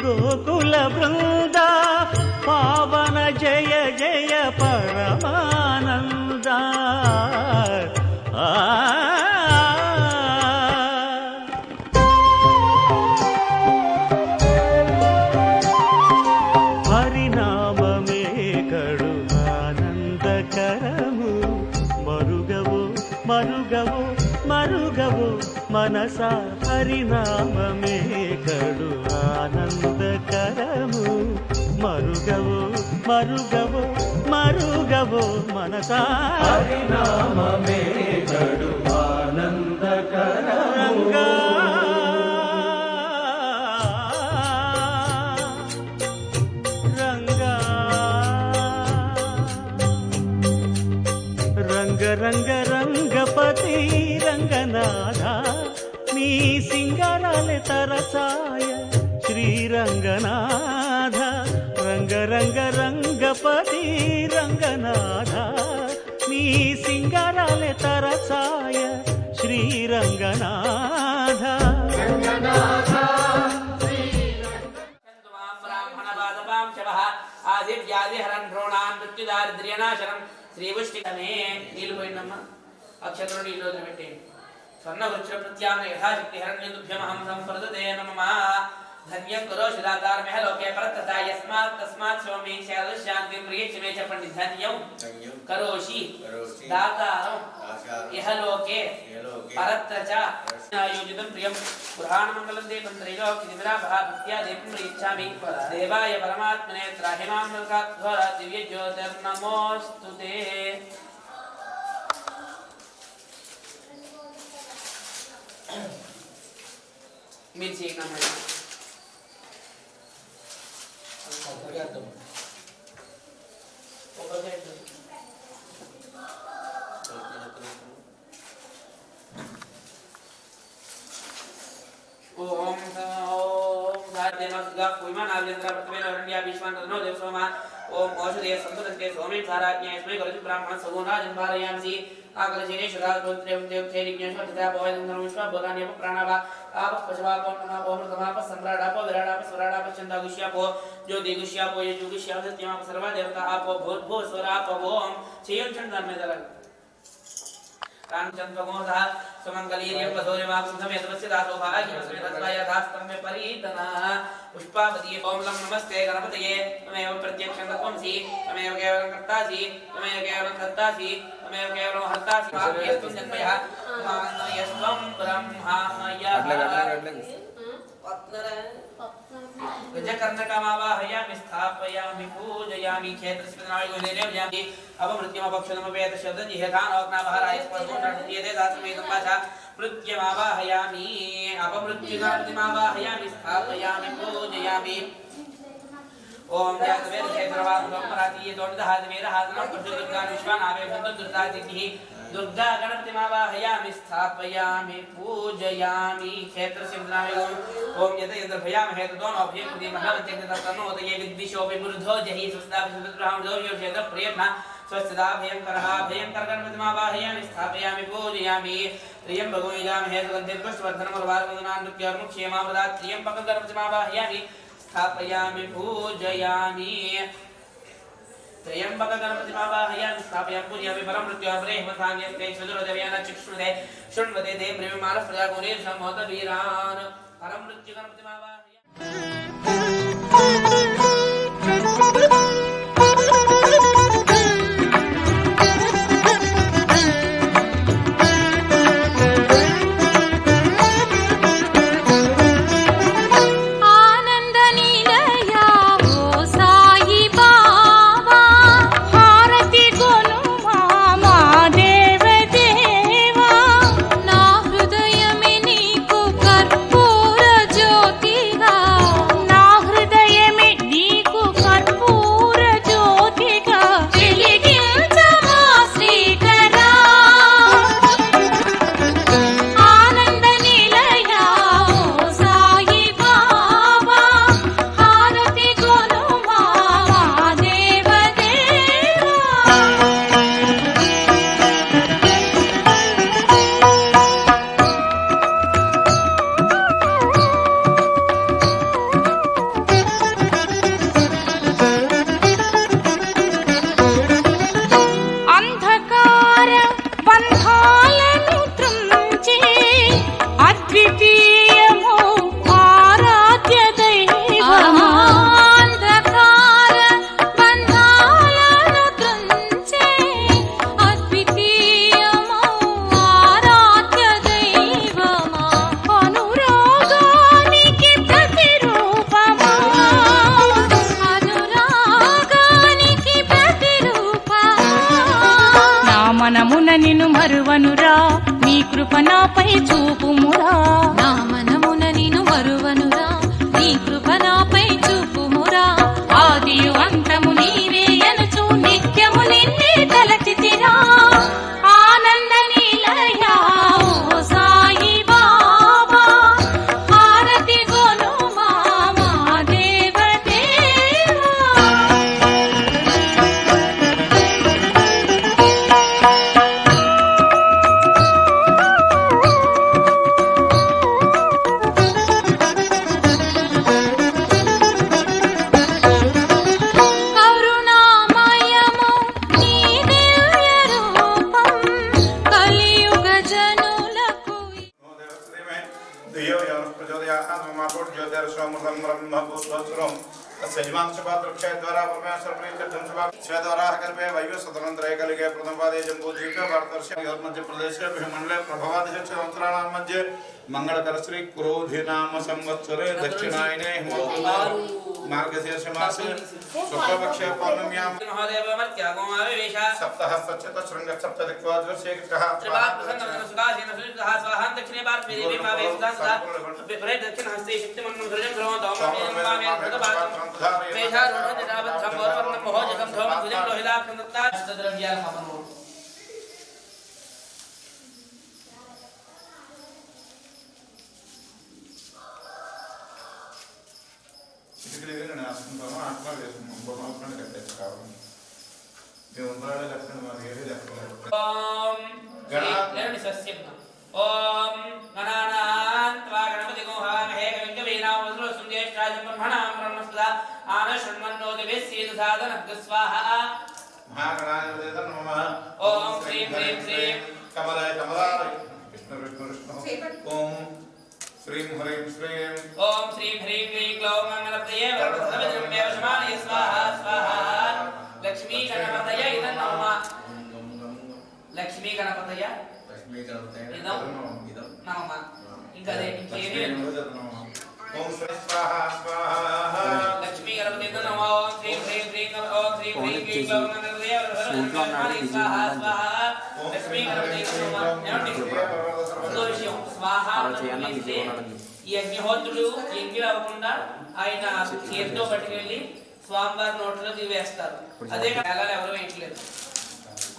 గోకుల బృంద పావన జయ జయ పరమానంద హరినామమే కడు ఆనందకరము మరుగవో మరుగవో మరుగవో మనస హరినామమే కడు ఆనందకరము మరుగవో మరుగవో మరుగవో మనస హరినామమే కడు ఆనందకరము రంగా రంగ రంగ రంగపతి రంగనాథ నీ సింగారాలే తరసాయ శ్రీరంగనాథ రంగ రంగ రంగపతి రంగనాథ నీ సింగారాలే తరసాయ శ్రీరంగనాథ ఆదివ్యాధిహరన్ భ్రోణాన్ మృత్యుదారిద్ర్యనాశనం శ్రీపుష్టికమే నీళ్ళు పోయిందమ్మా అక్షత్రుడు నీళ్ళు వదిలిపెట్టేయండి స్వర్ణ వృక్ష ప్రత్యామ్న యథాశక్తి హరణ్యతుభ్యమహం సంప్రదతే నమః ధన్యం కరోషి దాతారమేహ లోకే పరతథా యస్మాత్ తస్మాత్ స్వామి శాంతిం ప్రియచ్చి మే చెప్పండి ధన్యం కరోషి దాతారం ఇహ లోకే పరత్రచ ఆయోజితం ప్రియం పురాణమంగళం దేవం త్రైలోక్యదివిరాభః భక్త్యా దేవం ప్రియచ్ఛామి దేవాయ పరమాత్మనే త్రాహిమాం లోకాద్వార దివ్య జ్యోతిర్నమోస్తుతే మీరు చేయకమ్మా ఓం ఓం ఔషధే సంతులంతే సోమే సారాజ్ఞాయస్మై గరుజి బ్రాహ్మణ సగుణాజం భారయామి ఆకలశేషురాజ్యోత్రేం దేవక్షేరిజ్ఞాశోతిదాపవైదంగరం విశ్వబోధాన్యప ప్రాణావ ఆప పశవాపో నమాపో మృతమాప సమ్రాడాపో విరాడాప స్వరాడాప చందాగుష్యాపో జ్యోతిగుష్యాపో యజుగుష్యాప సత్యమాప సర్వ దేవత ఆపో భూర్భువ స్వరాపో ఓం చేయం చందాన్ని మీద రామచంద్రమోధ సుమంగళీర్యం వధోరిమాగం సమేతమస్య దాసో భాగ్యమస్మే తత్వయథాస్తమ్య పరీతన పుష్పావతి ఓం లం నమస్తే గణపతయే తమేవ ప్రత్యక్షం తత్వంసి తమేవ కేవలం కర్తాసి తమేవ కేవలం కర్తాసి తమేవ కేవలం హర్తాసి భాగ్యస్తం జన్మయః మానయస్వం బ్రహ్మామయః गजकर्णकमावाहयामि स्थापयामि पूजयामि क्षेत्रस्मिन्नायुगेदेवयामि अपमृत्युमपक्षुदमपेत शब्दजिहेतानोग्नावहराय स्पर्शोन्नतीयते दासमेतं वाचा मृत्युमावाहयामि अपमृत्युगणपतिमावाहयामि स्थापयामि पूजयामि ओम जातवेद क्षेत्रवासं मरातीये दोणदहादवेदहादनं पशुदुर्गान् विश्वानावेशं दुर्दादिभिः दुर्गा गणपतिमावाहयामि स्थापयामि पूजयामि क्षेत्रसिंहनामयों ओम यत यत्र भयामहे तदोनोभयं प्रतिमहवत्यक्ततन्नोदये विद्विषोऽपि मृधो जहि सुस्ताभिषुद्ब्राह्मणो योषेत प्रियत्न स्वस्तिदा भयंकरः भयंकर गणपतिमावाहयामि स्थापयामि पूजयामि त्र्यम्बको यजामहे सुगन्धिं पुष्पवर्धनम् उर्वारुकमदनान् मृत्योर्मुक्षेमामृतात् त्र्यम्बकं गणपतिमावाहयामि स्थापयामि पूजयामि त्र्यम्बक गणपतिमावाहयामि स्थापयामि पूजयामि परम मृत्युअपरे हिमथान्यस्ते क्षुद्रोदव्याना चिक्षुदे शृण्वते ते ब्रह्माणः प्रजागुणेर्षं मोदवीरान् परम मृत्यु गणपतिमावाहयामि కర్పూర బంధాలను త్రుంచే అద్వితీయము ఆరాధ్య దైవమా అంధకార బంధాలను త్రుంచే అద్వితీయము ఆరాధ్య దైవమా అనురాగానికి ప్రతిరూపమా అనురాగానికి ప్రతిరూపమా నా మనమున నిన్ను మరువనురా నీ కృప నాపై చూపుమురా నా మనమున నిన్ను మరువనురా నీ కృప నాపై చూపుమురా ఆదియు అంతము నీవే అనుచు నిత్యము నిన్నే తలచితిరా ఆనంద నిలయా ఓ సాయి బాబా హారతి గొనుమా మా దేవదేవా కరుణామయము నీ దివ్య రూపం కలియుగ జనులకు దియో యవన ప్రచోదయాత్ మమాకోట్ జ్యోతిర్షోమృతం బ్రహ్మభూతోత్సరం సజమాంశపాత్రక్షయ ద్వారా పరమేశ్వర ప్రీత్యర్థం సభా శ్వేతవరాహ కల్పే వైవ స్వతంత్రయ కలిగే ప్రథమపాదే జంబూద్వీపే భారతవర్ష మధ్య ప్రదేశే మండలే ప్రభవాదిశ సంవత్సరాణాం మధ్య మంగళకర శ్రీ క్రోధి నామ సంవత్సరే దక్షిణాయనే మార్గశీర్ష మాసే శుక్లపక్షే పౌర్ణమ్యాం సప్తః సచ్యత శృంగ సప్తదిక్వాద్రశేఖరః ఓం గణానాన్త్వా గణపతి గోహామహే కవిం కవీనాం వజ్రవసుం జ్యేష్ఠరాజం బ్రహ్మణాం బ్రహ్మస్పదా ఆనశృణ్వన్నోతిభిస్సీదు సాధనః స్వాహా మహాగణాధిపతే నమః. ఓం శ్రీం హ్రీం శ్రీం కమలాయ కమలాయ విష్ణు విష్ణు విష్ణు ఓం శ్రీం హ్రీం శ్రీం ఓం శ్రీం హ్రీం క్లీం గ్లౌం మంగళప్రదయే వరప్రసవజనమే వశమానయ స్వాహా స్వాహా లక్ష్మీ గణపతయ ఇదం నమః లక్ష్మీ గణపతయ ఇదం నమః ఇంకా అదే ఇంకేమీ ఓం శ్రీ స్వాహా స్వాహా లక్ష్మీ గణపతి ఇదం నమః ఓం శ్రీం హ్రీం క్లీం ఓం శ్రీం హ్రీం క్లీం గ్లౌం మంగళప్రదయే వరప్రసవజనమే స్వాహా స్వాహా లక్ష్మీ గణపతి ఇదం నమః ఏమండి ఇంకో విషయం స్వాహ అంటే ఈ అగ్నిహోత్రుడు యజ్ఞం అవ్వకుండా ఆయన చేతితో పట్టుకెళ్ళి స్వామివారి నోట్లో వేస్తారు. అదే పేలాలు ఎవరు వేయట్లేదు.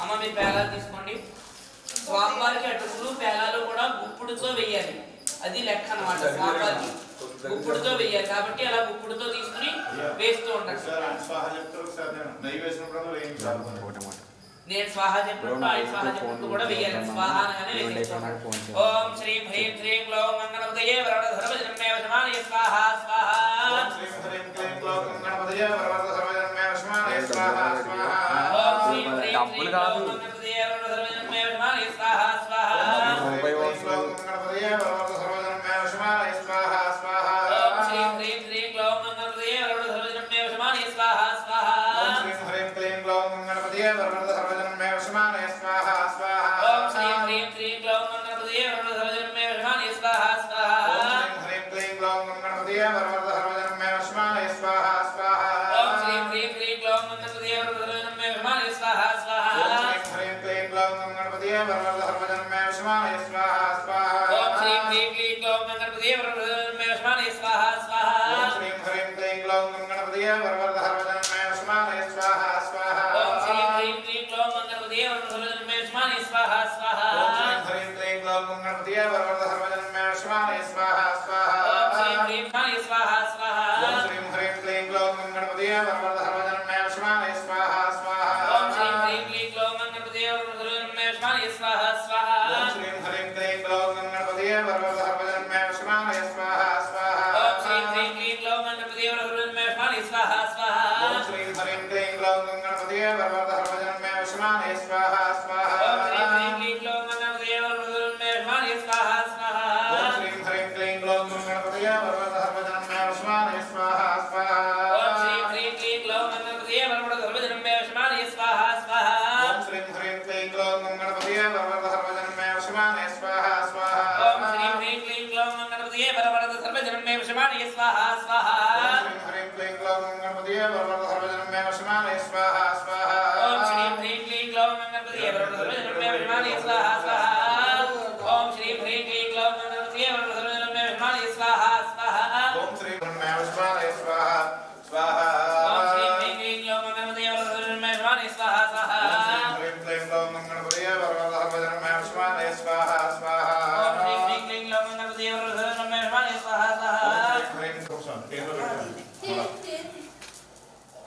అమ్మ మీరు పేలాలు తీసుకోండి. స్వామివారికి అటుకులు పేలాలు కూడా గుప్పుడుతో వేయాలి. అది లెక్క అన్నమాట. స్వామివారికి గుప్పుడుతో వేయాలి కాబట్టి అలా గుప్పుడుతో తీసుకుని వేస్తూ ఉంటారు. నేను స్వాహ చెప్పినప్పుడు ఆయన స్వాహ చెప్పినప్పుడు కూడా వేయాలి. స్వాహ అనగానే వేసేస్తాను. ఓం శ్రీం హ్రీం శ్రీం గ్లౌం మంగళప్రదయే వరప్రసవజనమే వశమానయ స్వాహా స్వాహా శ్రీం హ్రీం క్లీం గ్లౌం గణపతయే వరప్రసవజనమే వశమానయ స్వాహా స్వాహా ఓం శ్రీం హ్రీం క్లీం గ్లౌం మంగళప్రదయే వరప్రసవజనమే వశమానయ స్వాహా స్వాహా ఓం గణపతయే వరప్రసవజనమే వశమానయ స్వాహా స్వాహా ఓం శ్రీం హ్రీం శ్రీం గ్లౌం మంగళప్రదయే వరప్రసవజనమే వశమానయ స్వాహా స్వాహా ఓం శ్రీం హ్రీం క్లీం గ్లౌం గణపతయే వరప్రసవజనమే వశమానయ స్వాహా స్వాహా ఓం శ్రీం హ్రీం శ్రీం గ్లౌం మంగళప్రదయే వరప్రసవజనమే వశమానయ స్వాహా స్వాహా ఓం శ్రీం హ్రీం క్లీం గ్లౌం గణపతయే వరప్రసవజనమే వశమానయ స్వాహా స్వాహా ఓం శ్రీం హ్రీం శ్రీం గ్లౌం మంగళప్రదయే వరప్రసవజనమే వశమానయ స్వాహా స్వాహా ఓం శ్రీం హ్రీం క్లీం గ్లౌం గణపతయే వరప్రసవజనమే వశమానయ స్వాహా స్వాహా ఓం శ్రీం హ్రీం క్లీం గ్లౌం మంగళప్రదయే వరప్రసవజనమే వశమానయ స్వాహా స్వాహా ఓం శ్రీం హ్రీం క్లీం గ్లౌం గణపతయే వరప్రసవజనమే వశమానయ స్వాహా స్వాహా ఓం శ్రీం హ్రీం క్లీం గ్లౌం మంగళప్రదయే వరప్రసవజనమే వశమానయ స్వాహా స్వాహా ఓం శ్రీం హ్రీం క్లీం గ్లౌం గణపతయే వరప్రసవజనమే వశమానయ స్వాహా స్వాహా ఓం శ్రీం హ్రీం స్వాహా స్వాహా ఓం శ్రీం హ్రీం క్లీం గ్లౌం గణపతయే వరప్రసవజనమే వశమానయ స్వాహా స్వాహా ఓం శ్రీం హ్రీం క్లీం గ్లౌం మంగళప్రదయే వరప్రసవజనమే వశమానయ స్వాహా స్వాహా ఓం శ్రీం హ్రీం క్లీం గ్లౌం గణపతయే వరప్రసవజనమే వశమానయ స్వాహా స్వాహా ఓం శ్రీం హ్రీం క్లీం గ్లౌం మంగళప్రదయే వరప్రసవజనమే వశమానయ స్వాహా స్వాహా ఓం శ్రీం హ్రీం క్లీం గ్లౌం గణపతయే వరప్రసవజనమే వశమానయ స్వాహా స్వాహా ఓం శ్రీం హ్రీం క్లీం గ్లౌం वशमानये स्वाहा स्वाहा ह्रीं क्लीं ग्लौं गणपतये वरवरदहर्वजनं मे वशमानये स्वाहा स्वाहा ओम श्रीं ह्रीं क्लीं ग्लौं गणपतये वरवरदहर्वजनं मे वशमानये स्वाहा स्वाहा ओम श्रीं ह्रीं क्लीं ग्लौं गणपतये वरवरदहर्वजनं मे वशमानये स्वाहा स्वाहा ओम श्रीं मे वशमानये स्वाहा स्वाहा ओम श्रीं ह्रीं क्लीं ग्लौं गणपतये वरवरदहर्वजनं मे वशमानये स्वाहा स्वाहा ह्रीं क्लीं ग्लौं गणपतये वरवरदहर्वजनं मे वशमानये स्वाहा स्वाहा ओम श्रीं ह्रीं क्लीं ग्लौं गणपतये वरवरदहर्वजनं मे वशमानये स्वाहा स्वाहा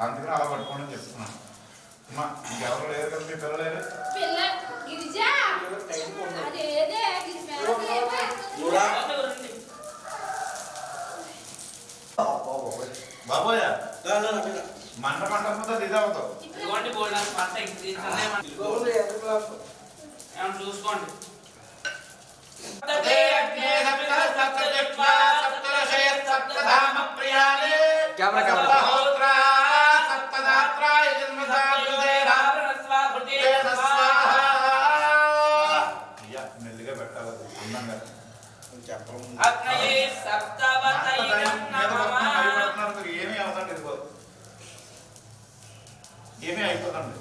అందుకని అలా పట్టుకోండి చెప్తున్నాను అమ్మా ఇంకెవరు లేరు కదా మీ పిల్లలు లేరు పిల్ల గిరిజా అదేదే బాబోయ్ మంట మంటతో ఇది అవుతావు ఇదిగోండి బోల్డ్ అంత పంట ఏమన్నా చూసుకోండి మెల్లిగా పెట్టాలి అందంగా ఏమీ అవుతాండి ఇదిగో ఏమీ అయిపోతండి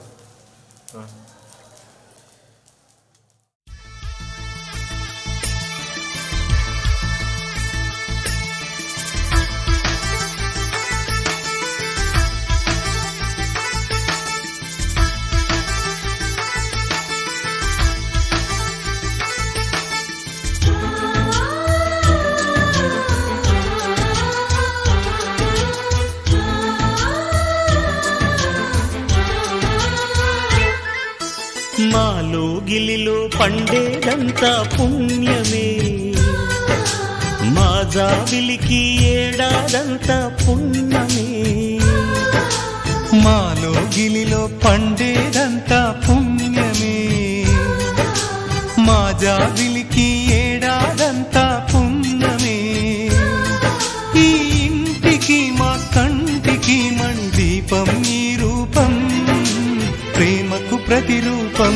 మాలో గిలిలో పండేదంతా పుణ్యమే మా జాబిలికి ఏడాదంతా పుణ్యమే మాలో గిలిలో పండేదంతా పుణ్యమే మా జాబిలికి ఏడాదంతా పుణ్యమే ఈ ఇంటికి మా కంటికి మణి దీపం ఈ రూపం ప్రేమకు ప్రతిరూపం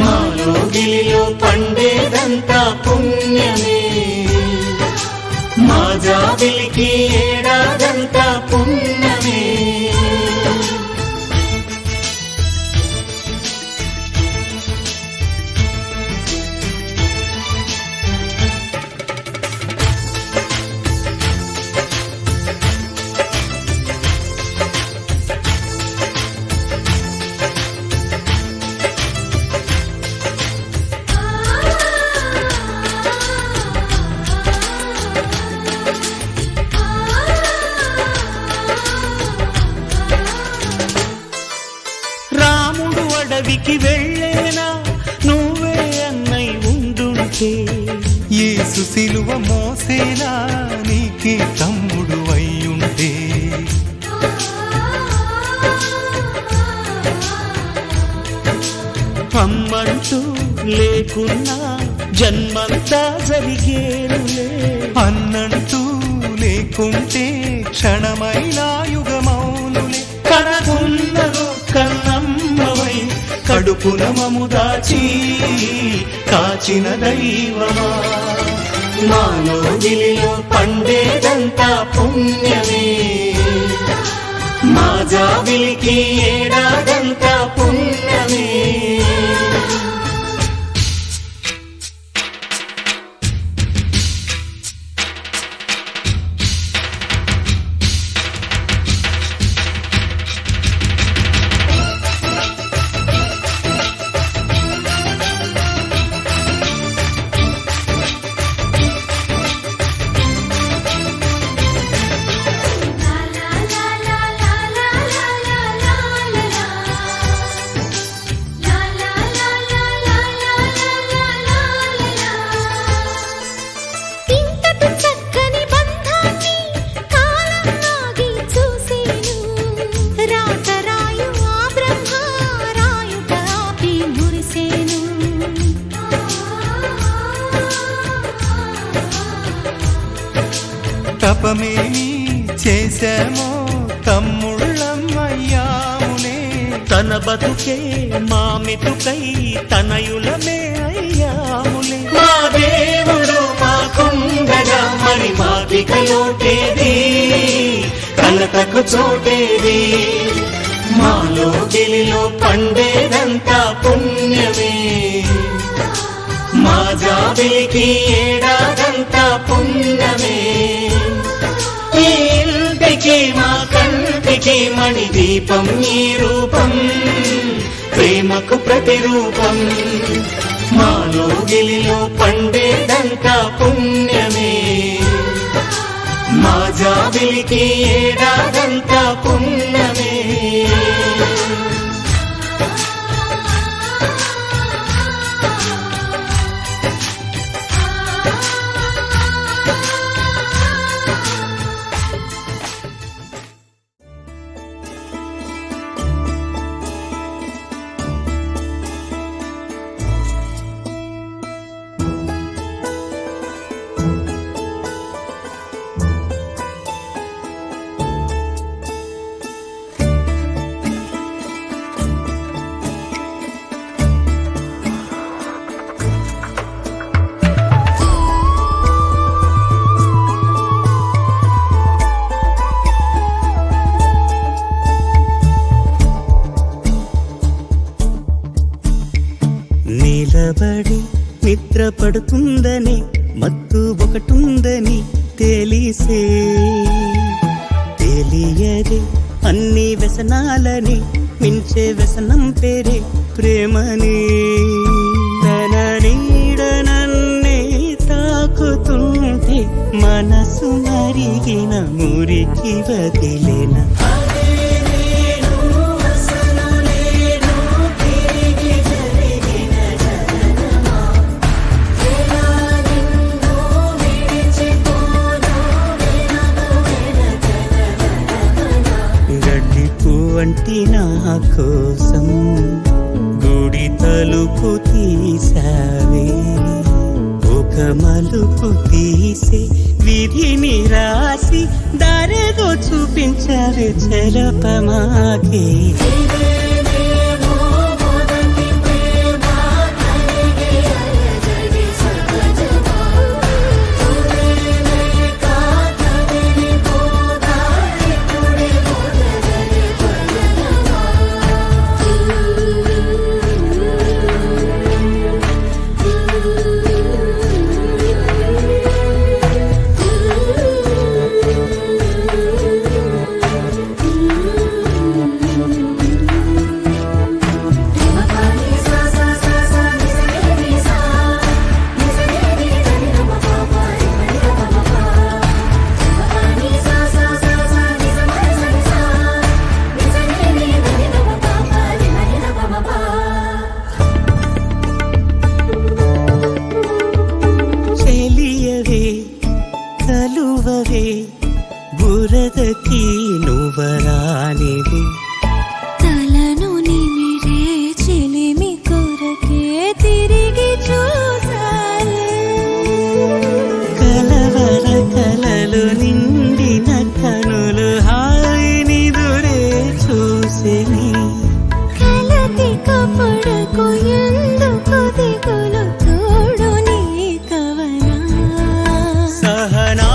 మాలో గిలిలో పండేదంతా పుణ్యమే మా జాబిలికి ఏడాదంతా పుణ్యమే అడవికి వెళ్ళేనా నువ్వే అన్నై ఉండుంటే యేసు సిలువ మోసేనా నీకే తమ్ముడు అయ్యుంటే అమ్మంటూ లేకున్నా జన్మంతా జరిగేనులే అన్నంటూ లేకుంటే క్షణమైనా యుగమౌనులే కనకున్నదో కన్నమ్మవై కడుపున మము దాచి కాచిన దైవమా మాలో గిలిలో పండేదంతా పుణ్యమే మా జాబిలికి ఏడాదంతా పుణ్యమే తపమేమి చేశామో తమ్ముళ్ళమయ్యాములే తన బతుకే మా మెతుకై తనయులమే అయ్యాములే మా దేవుడు మాకుండగా మరి మా కాంతిక లోటేది కలతకు చోటేది మాలో గిలిలో పండేదంతా పుణ్యమే మా జాబిలికి ఏడాదంతా పుణ్యమే ఈ ఇంటికి మా కంటికి మణి దీపం ఈ రూపం ప్రేమకు ప్రతిరూపం మాలో గిలిలో పండేదంతా పుణ్యమే మా జాబిలికి ఏడాదంతా పుణ్యమే నిలబడి నిద్ర పడుతుందని మత్తు ఒకటుందని తెలిసే తెలియదే అన్ని వ్యసనాలని మించే వ్యసనం పేరే ప్రేమని తన నీడ నన్నే తాకుతుంటే మనసు మరిగిన మురికి వదిలేన వంటి నా కోసం గుడి తలుపు తీసావే ఒక మలుపు తీసే విధిని రాసి దారేదో చూపించావే చలపమాకే బురదకి నువ్వరానివి తలను నిమిరే చిలిమి కొరకే తిరిగి చూసాలే కలవర కలలు నిండిన కనులు హాయిని దురే చూసిని కలతి కపడకు ఎందుకు దిగులు తోడు నీ కవనా సహనా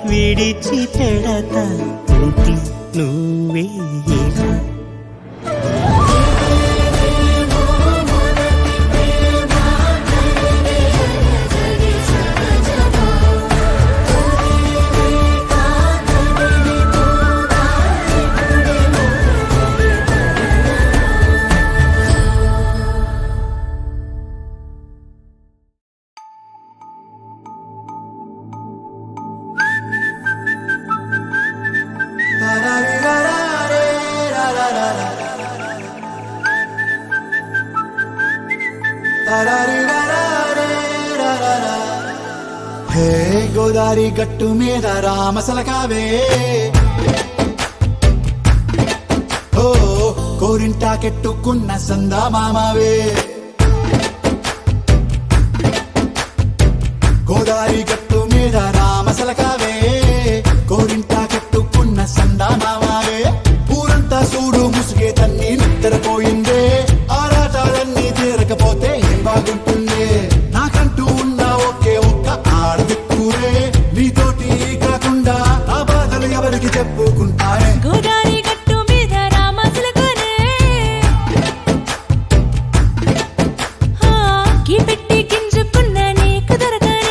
విడిచి పెడతా ఉంటి నువ్వే హే గోదారి గట్టు మీద రామసలకావే ఓ కోరింటాకెట్టుకున్న సందా మామావే గోదారి గట్టు మీద రామసలకావే కోరింటా కట్టుకున్న సందామావే ఊరంతా చూడు ముసుగే తన్ని నిద్రపోయిందే ఆరాటాలన్నీ తీరకపోతే ఏం బాగుంటుందే నాకంటూ ఉన్న ఒకే ఒక్క ఆడదిక్కురే నీతోటి కాకుండా నా బాధలు ఎవరికి చెప్పుకుంటారే గోదారి గట్టు మీద రామసులకునే గీ పెట్టి గింజుకున్న నీకు దొరకనే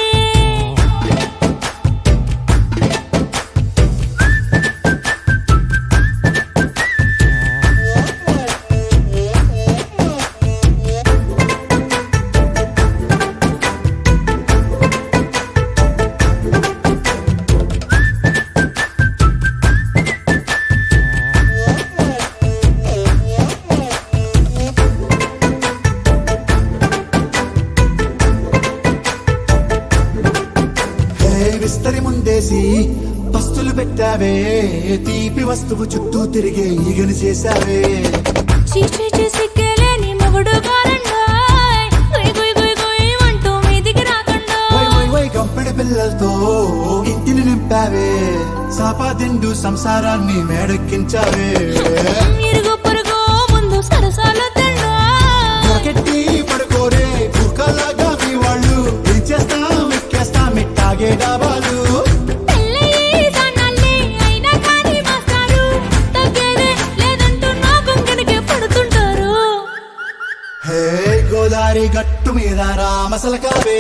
విస్తరి ముందేసి పస్తులు పెట్టావే తీపి వస్తువు చుట్టూ తిరిగే ఈగని చేశావే చీచి సిగ్గలేని మొగుడు గారండాయ్ గుయ్ గుయ్ గుయ్ గుయ్ అంటూ మీదికి రాకండా వై వై వై గంపెడి పిల్లలతో ఇంటిని నింపావే సాపాదిండు సంసారాన్ని మేడెక్కించావే ఇరుగు పొరుగు ముందు సరసాలు తండా గట్టి పడుకోరే కుక్కలాగా మీ వాళ్ళు ఏం చేస్తాం ఎక్కేస్తాం ఇట్టాగే డాబాలు పెళ్ళయి దానాల్ని అయినా కానీ మాస్టారు తగ్గేదే లేదంటూ నా బొంగనికే పడుతుంటారు హే గోదారి గట్టు మీద రామసలకావే